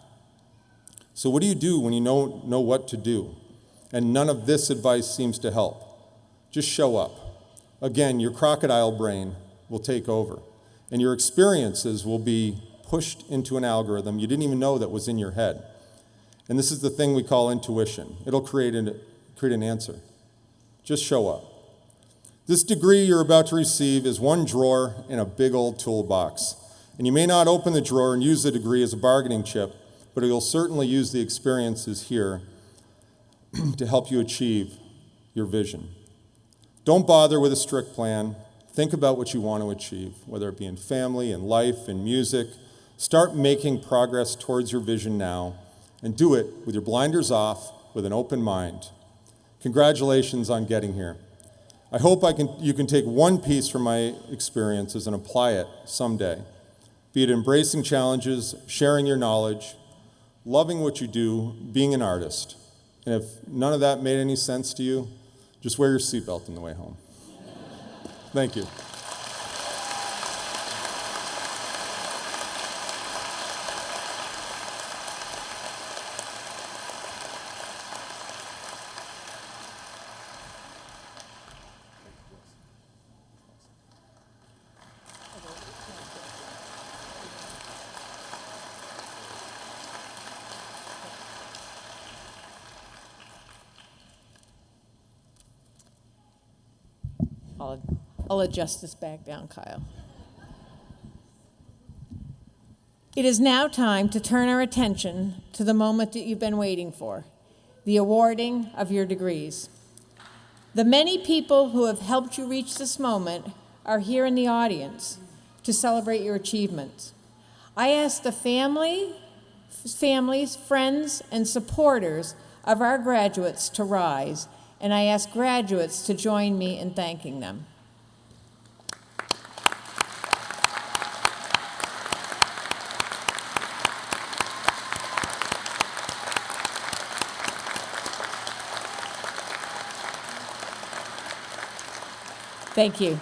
So what do you do when you don't know what to do? And none of this advice seems to help. Just show up. Again, your crocodile brain will take over. And your experiences will be pushed into an algorithm you didn't even know that was in your head. And this is the thing we call intuition. It'll create an answer. Just show up. This degree you're about to receive is one drawer in a big old toolbox. And you may not open the drawer and use the degree as a bargaining chip, but you'll certainly use the experiences here to help you achieve your vision. Don't bother with a strict plan. Think about what you want to achieve, whether it be in family, in life, in music. Start making progress towards your vision now, and do it with your blinders off, with an open mind. Congratulations on getting here. I hope you can take one piece from my experiences and apply it someday. Be it embracing challenges, sharing your knowledge, loving what you do, being an artist. And if none of that made any sense to you, just wear your seatbelt on the way home. Thank you. I'll adjust this back down, Kyle. It is now time to turn our attention to the moment that you've been waiting for, the awarding of your degrees. The many people who have helped you reach this moment are here in the audience to celebrate your achievements. I ask the families, friends, and supporters of our graduates to rise, and I ask graduates to join me in thanking them. Thank you.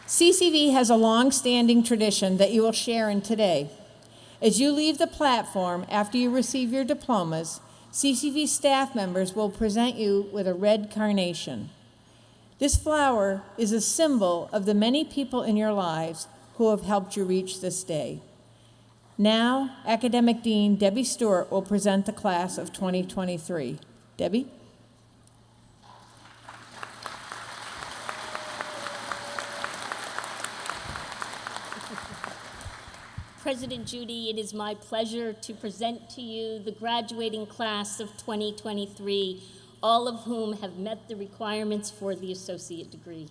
CCV has a long-standing tradition that you will share in today. As you leave the platform after you receive your diplomas, CCV staff members will present you with a red carnation. This flower is a symbol of the many people in your lives who have helped you reach this day. Now, Academic Dean Debbie Stewart will present the class of 2023. Debbie? President Judy, it is my pleasure to present to you the graduating class of 2023, all of whom have met the requirements for the associate degree.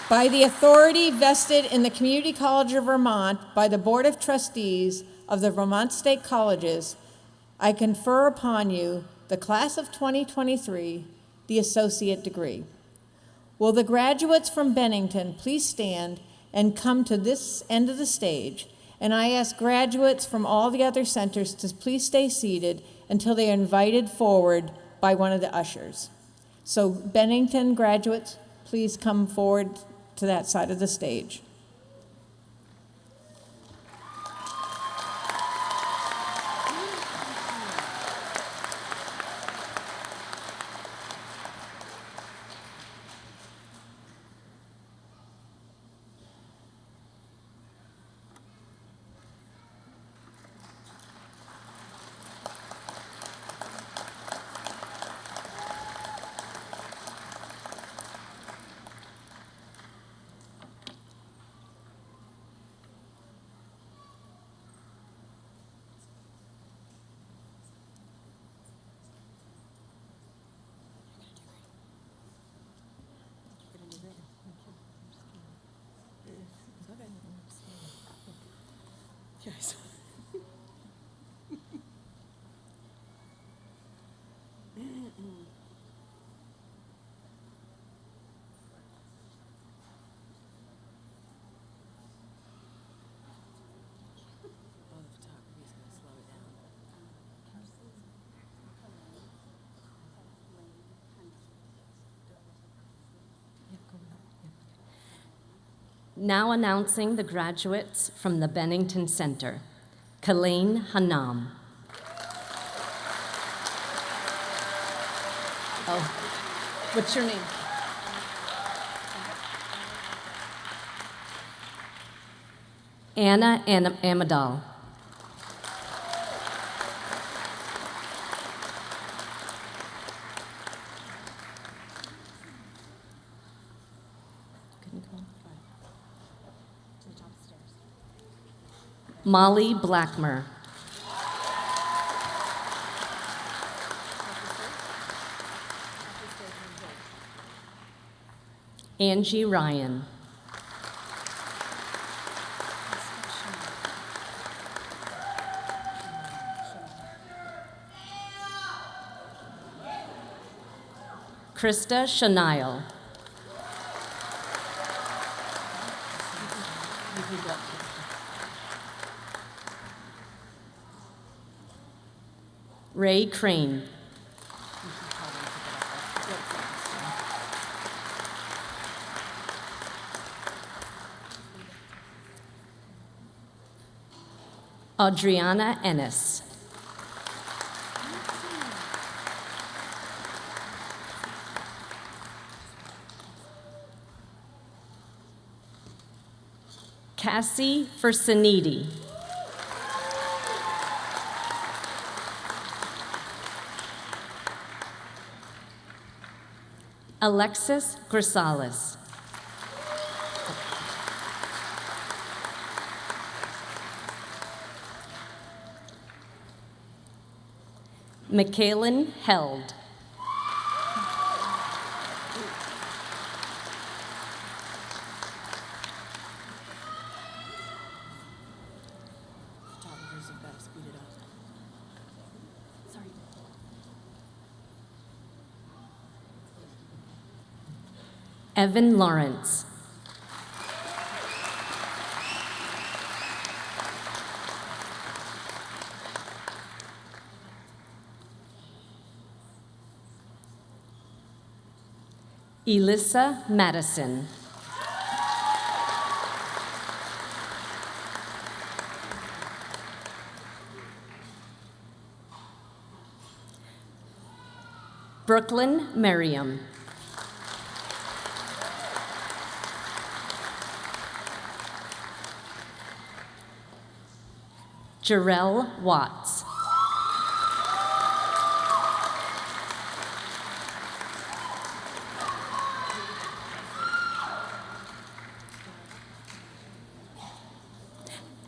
By the authority vested in the Community College of Vermont by the Board of Trustees of the Vermont State Colleges, I confer upon you the class of 2023, the associate degree. Will the graduates from Bennington please stand and come to this end of the stage? And I ask graduates from all the other centers to please stay seated until they are invited forward by one of the ushers. So Bennington graduates, please come forward to that side of the stage. Yes. Now announcing the graduates from the Bennington Center. Kalain Hanam. Oh, what's your name? Anna Amadal. Molly Blackmer. Angie Ryan. Krista Shanail. Ray Crane. Adriana Ennis. Cassie Fersaniti. Alexis Grisales. Michaelin Held. Evan Lawrence. Elissa Madison. Brooklyn Merriam. Jarrell Watts.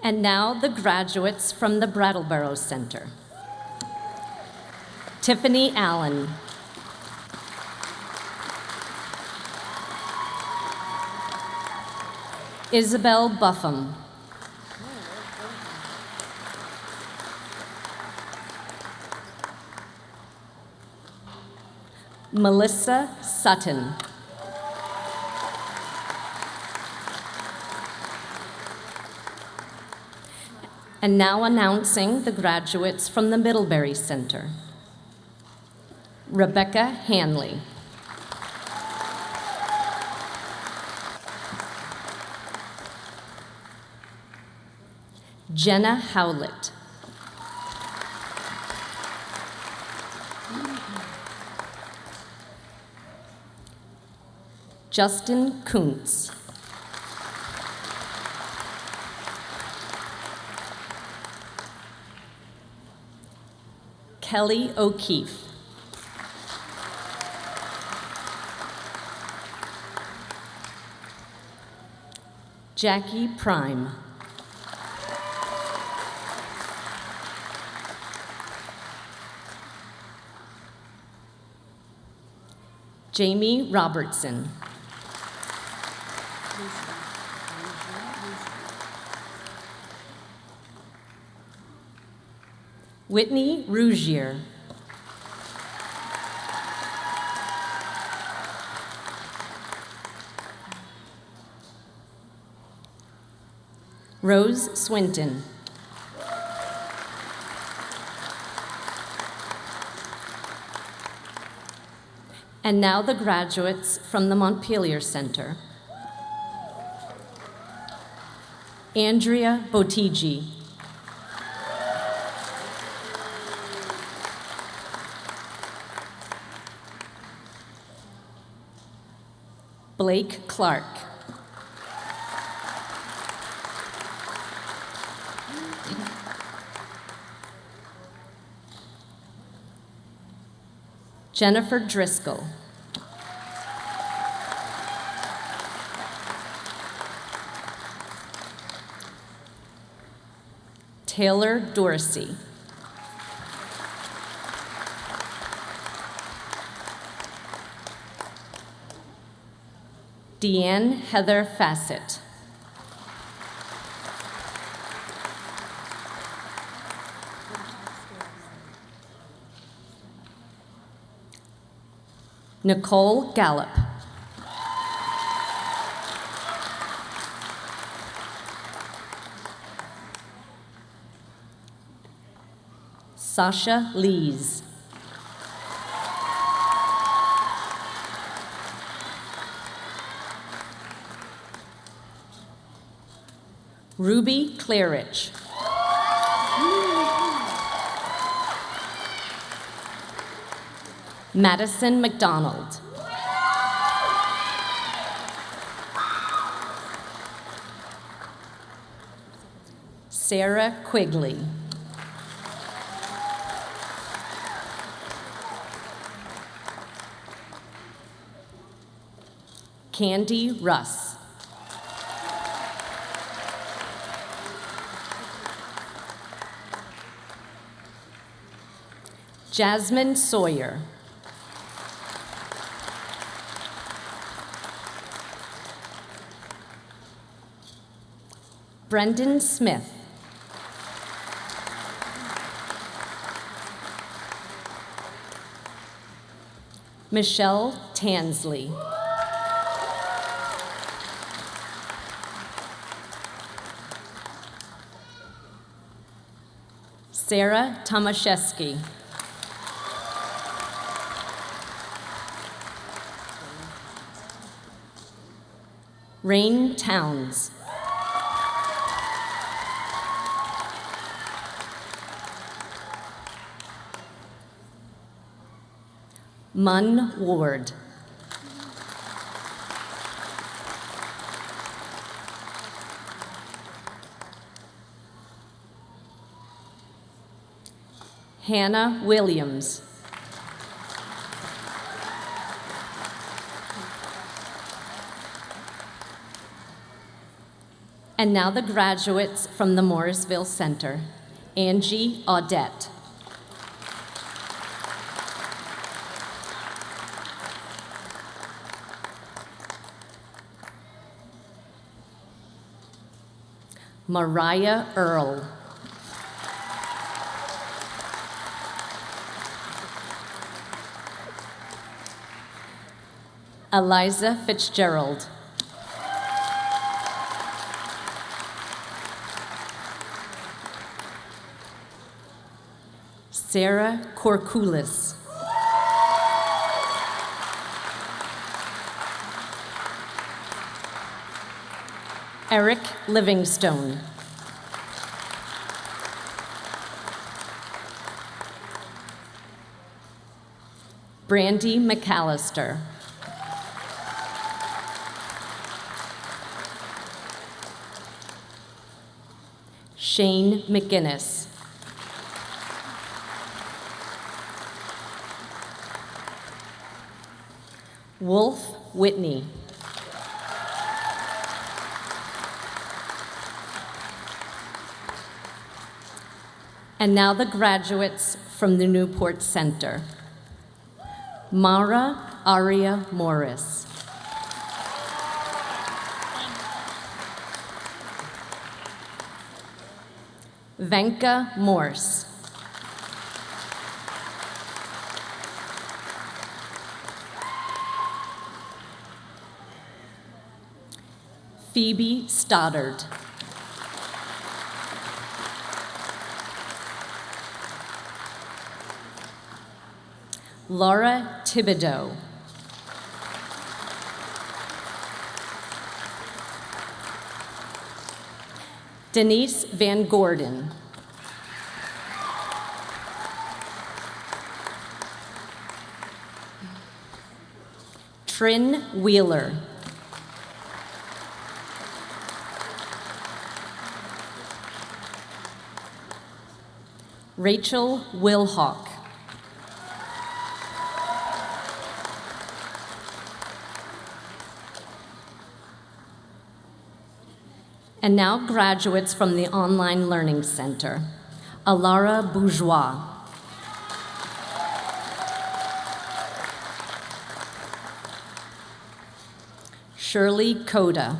And now the graduates from the Brattleboro Center. Tiffany Allen. Isabel Buffum. Melissa Sutton. And now announcing the graduates from the Middlebury Center. Rebecca Hanley. Jenna Howlett. Justin Kuntz. Kelly O'Keefe. Jackie Prime. Jamie Robertson. Whitney Rougier. Rose Swinton. And now the graduates from the Montpelier Center. Andrea Botigi. Blake Clark. Jennifer Driscoll. Taylor Dorsey. Deanne Heather Fassett. Nicole Gallup. Sasha Lees. Ruby Claridge. Madison McDonald. Sarah Quigley. Candy Russ. Jasmine Sawyer. Brendan Smith. Michelle Tansley. Sarah Tomaszewski. Rain Towns. Munn Ward. Hannah Williams. And now the graduates from the Morrisville Center. Angie Audette. Mariah Earl. Eliza Fitzgerald. Sarah Korkulis. Eric Livingstone. Brandy McAllister. Shane McGinnis. Wolf Whitney. And now the graduates from the Newport Center. Mara Aria Morris. Venka Morse. Phoebe Stoddard. Laura Thibodeau. Denise Van Gordon. Trin Wheeler. Rachel Wilhock. And now graduates from the Online Learning Center. Alara Bourgeois. Shirley Coda.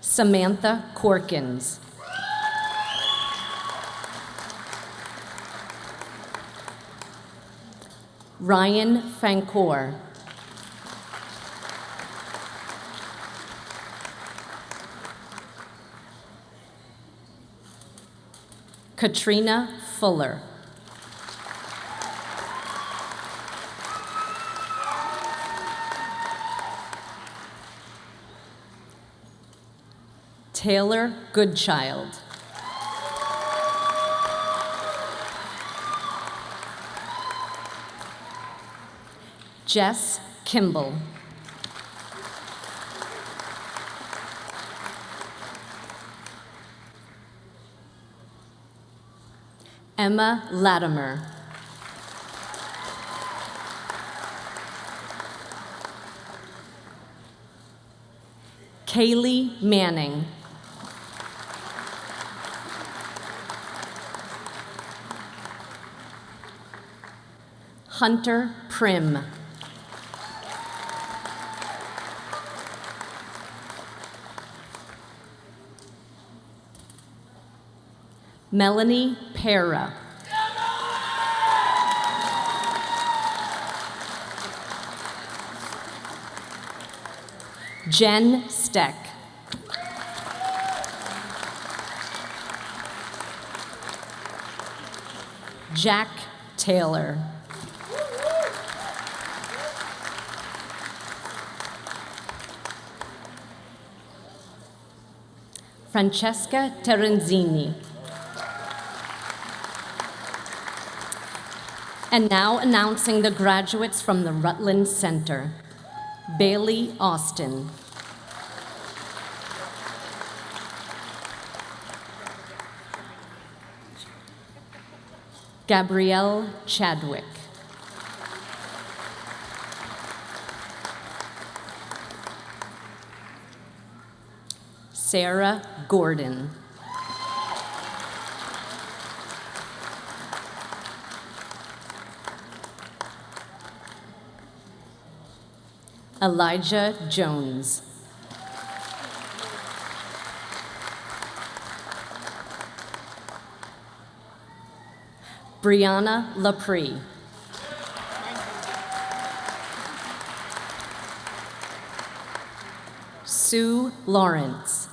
Samantha Corkins. Ryan Fancor. Katrina Fuller. Taylor Goodchild. Jess Kimball. Emma Latimer. Kaylee Manning. Hunter Prim. Melanie Pera. Jen Steck. Jack Taylor. Francesca Terenzini. And now announcing the graduates from the Rutland Center. Bailey Austin. Gabrielle Chadwick. Sarah Gordon. Elijah Jones. Brianna Laprie. Sue Lawrence.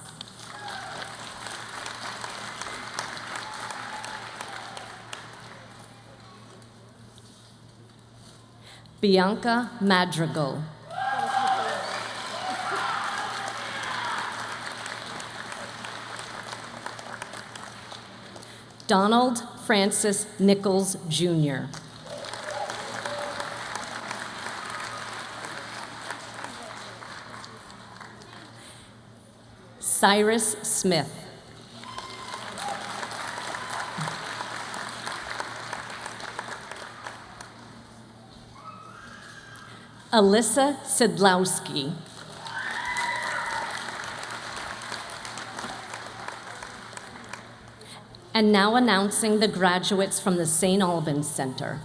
Bianca Madrigal. Donald Francis Nichols, Jr. Cyrus Smith. Alyssa Sidlowski. And now announcing the graduates from the St. Albans Center.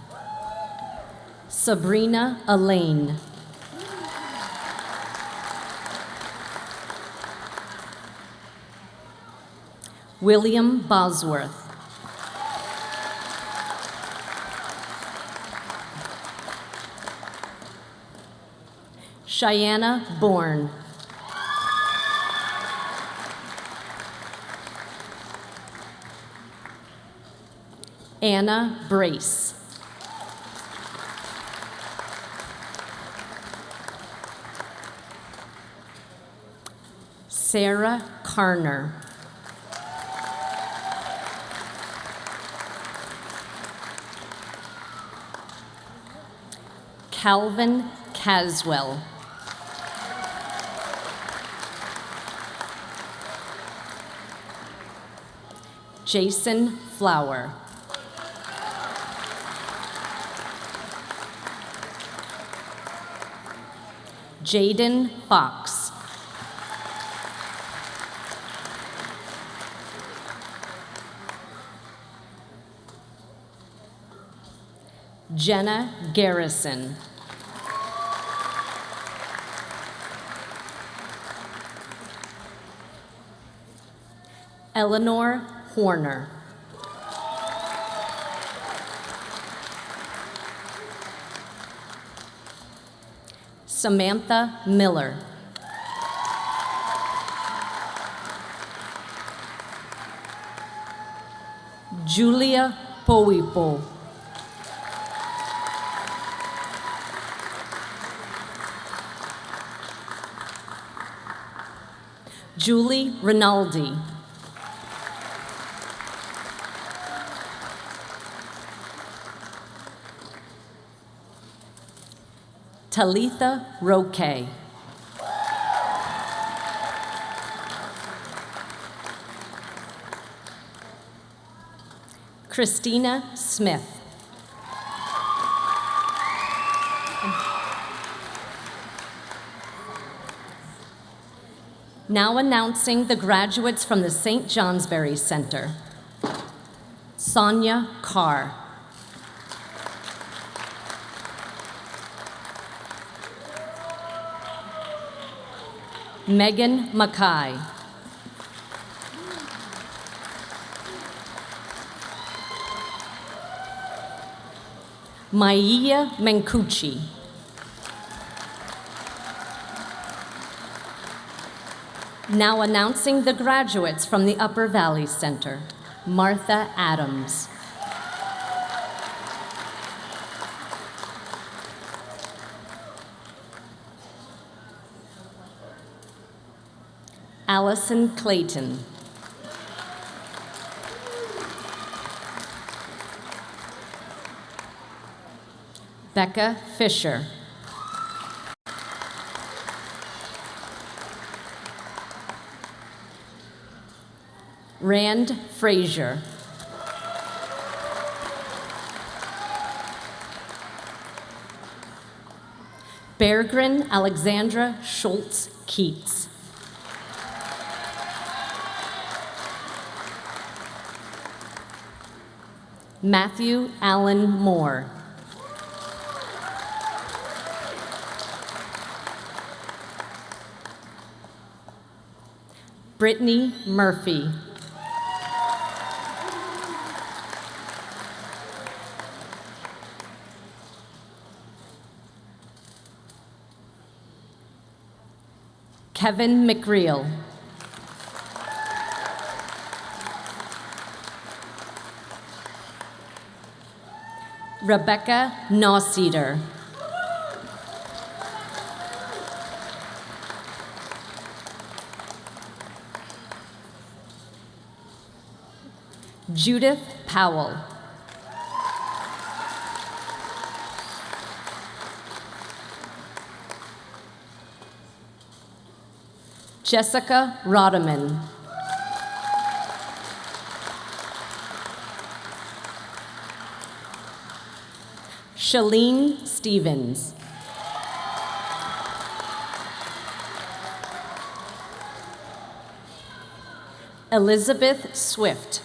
Sabrina Elaine. William Bosworth. Cheyenne Bourne. Anna Brace. Sarah Carner. Calvin Caswell. Jason Flower. Jaden Fox. Jenna Garrison. Eleanor Horner. Samantha Miller. Julia Poipo. Julie Rinaldi. Talitha Roque. Christina Smith. Now announcing the graduates from the St. Johnsbury Center. Sonia Carr. Megan Mackay. Maia Mencucci. Now announcing the graduates from the Upper Valley Center. Martha Adams. Allison Clayton. Becca Fisher. Rand Frazier. Bergren Alexandra Schultz Keats. Matthew Allen Moore. Brittany Murphy. Kevin McReel. Rebecca Nauseeder. Judith Powell. Jessica Rodeman. Shalene Stevens. Elizabeth Swift.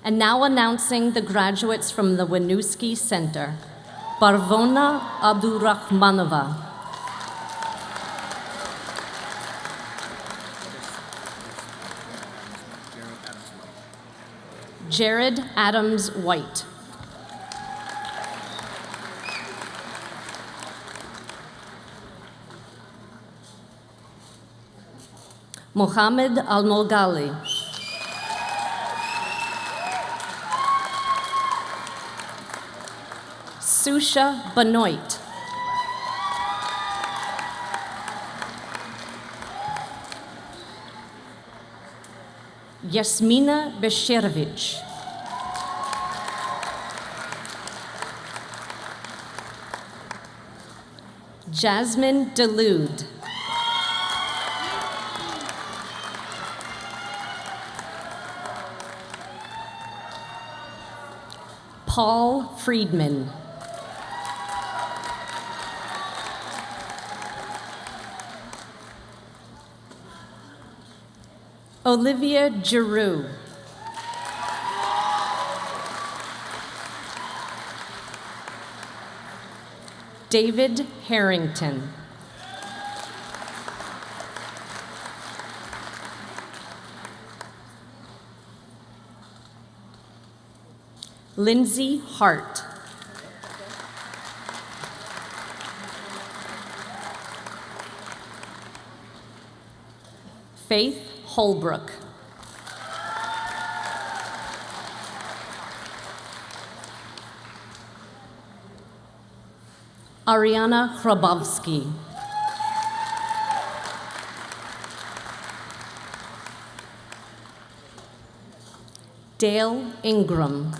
And now announcing the graduates from the Winooski Center. Parvona Abdurrahmanova. Jared Adams White. Mohammed Al-Molgali. Susha Benoit. Yasmina Besherovich. Jasmine Delude. Paul Friedman. Olivia Giroux. David Harrington. Lindsay Hart. Faith Holbrook. Ariana Hrabowski. Dale Ingram.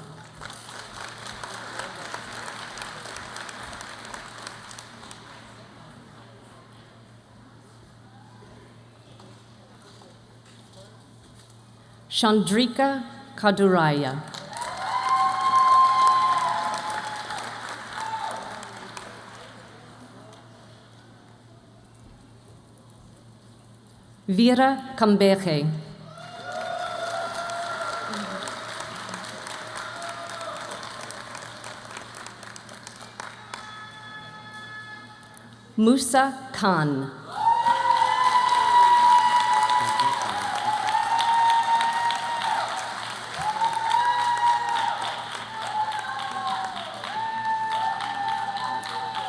Chandrika Kaduraya. Vera Kambeje. Musa Khan.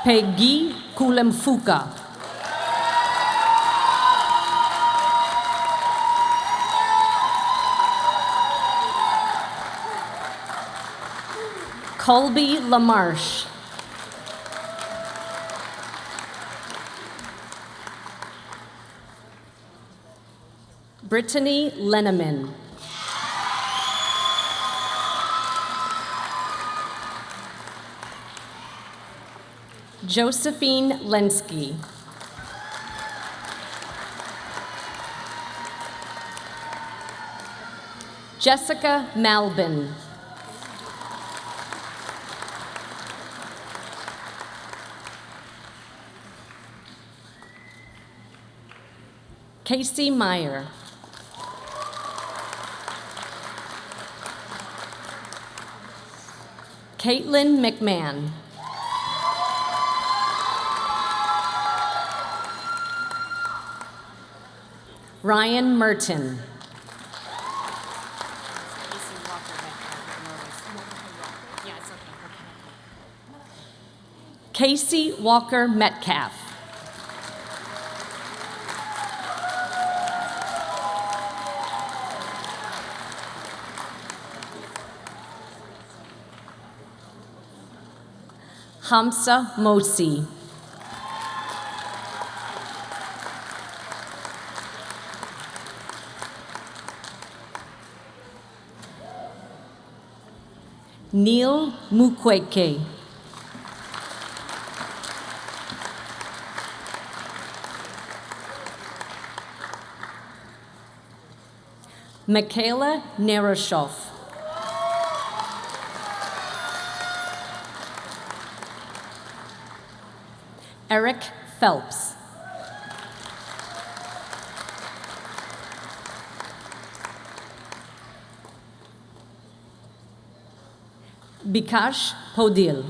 Peggy Kulemfuka. Colby Lamarche. Brittany Leneman. Josephine Lenski. Jessica Malbin. Casey Meyer. Caitlin McMahon. Ryan Merton. Casey Walker Metcalf. Hamza Mosi. Neil Mukwege. Michaela Nerashoff. Eric Phelps. Bikash Podil.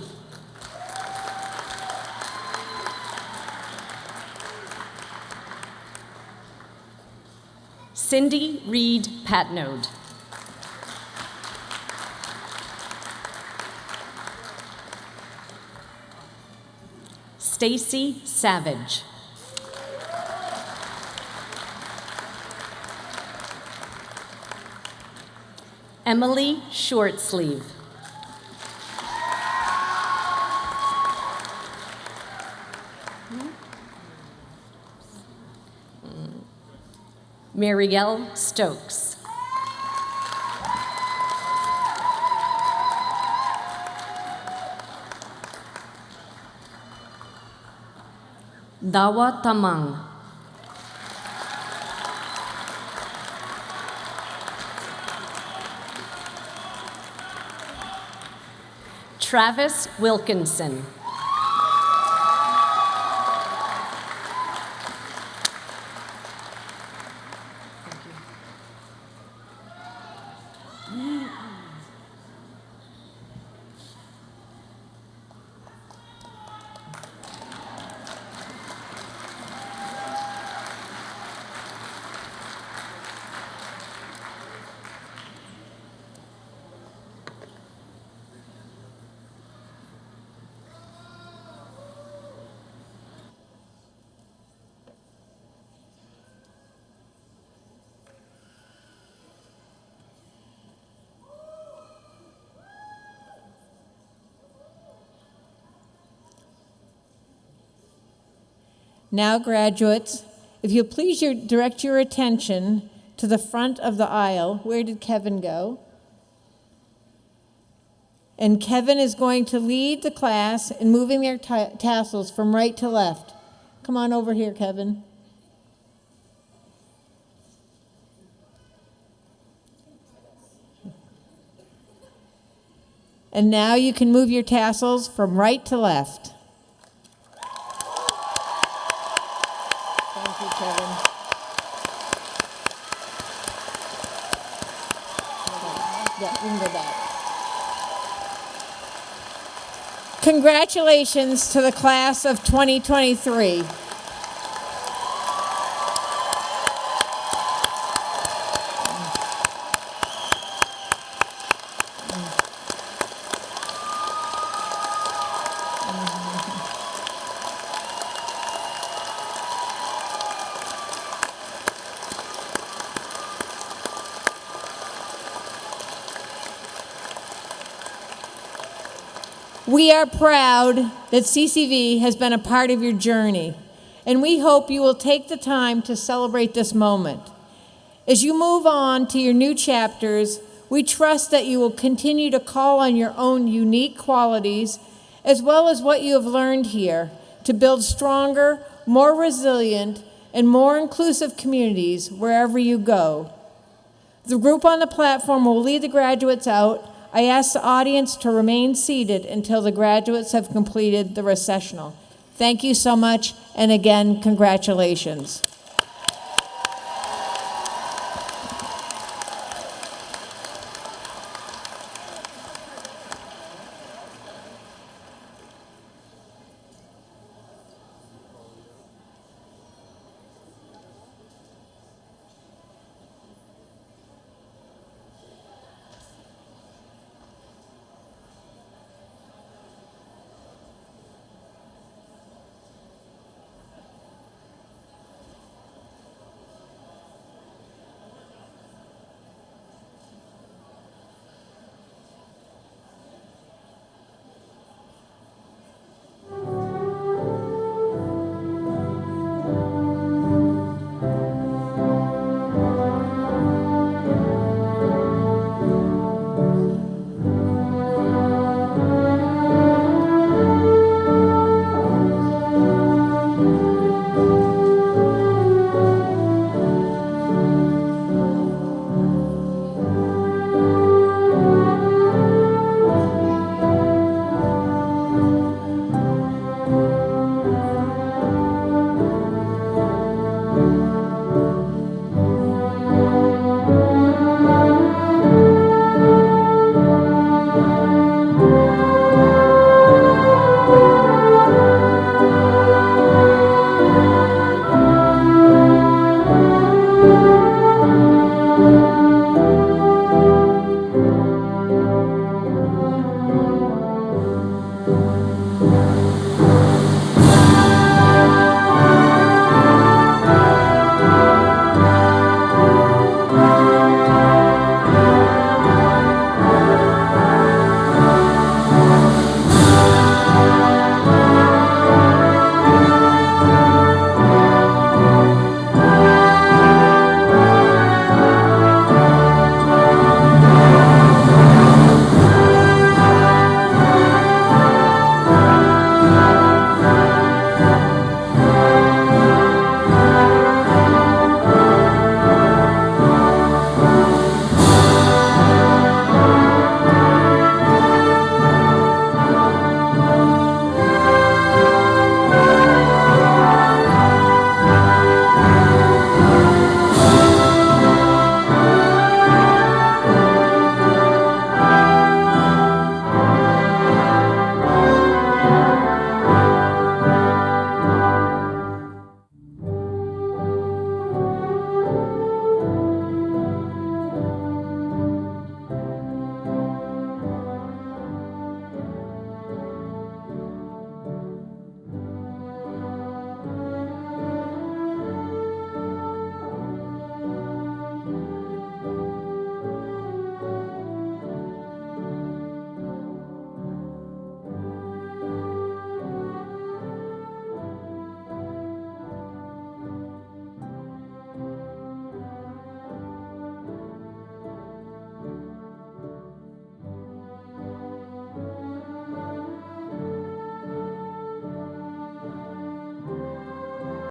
Cindy Reed Patnode. Stacy Savage. Emily Shortsleeve. Marielle Stokes. Dawa Tamang. Travis Wilkinson. Now, graduates, if you'll please direct your attention to the front of the aisle. Where did Kevin go? And Kevin is going to lead the class in moving their tassels from right to left. Come on over here, Kevin. And now you can move your tassels from right to left. Thank you, Kevin. Yeah, we can go back. Congratulations to the class of 2023. We are proud that CCV has been a part of your journey, and we hope you will take the time to celebrate this moment. As you move on to your new chapters, we trust that you will continue to call on your own unique qualities, as well as what you have learned here, to build stronger, more resilient, and more inclusive communities wherever you go. The group on the platform will lead the graduates out. I ask the audience to remain seated until the graduates have completed the recessional. Thank you so much, and again, congratulations.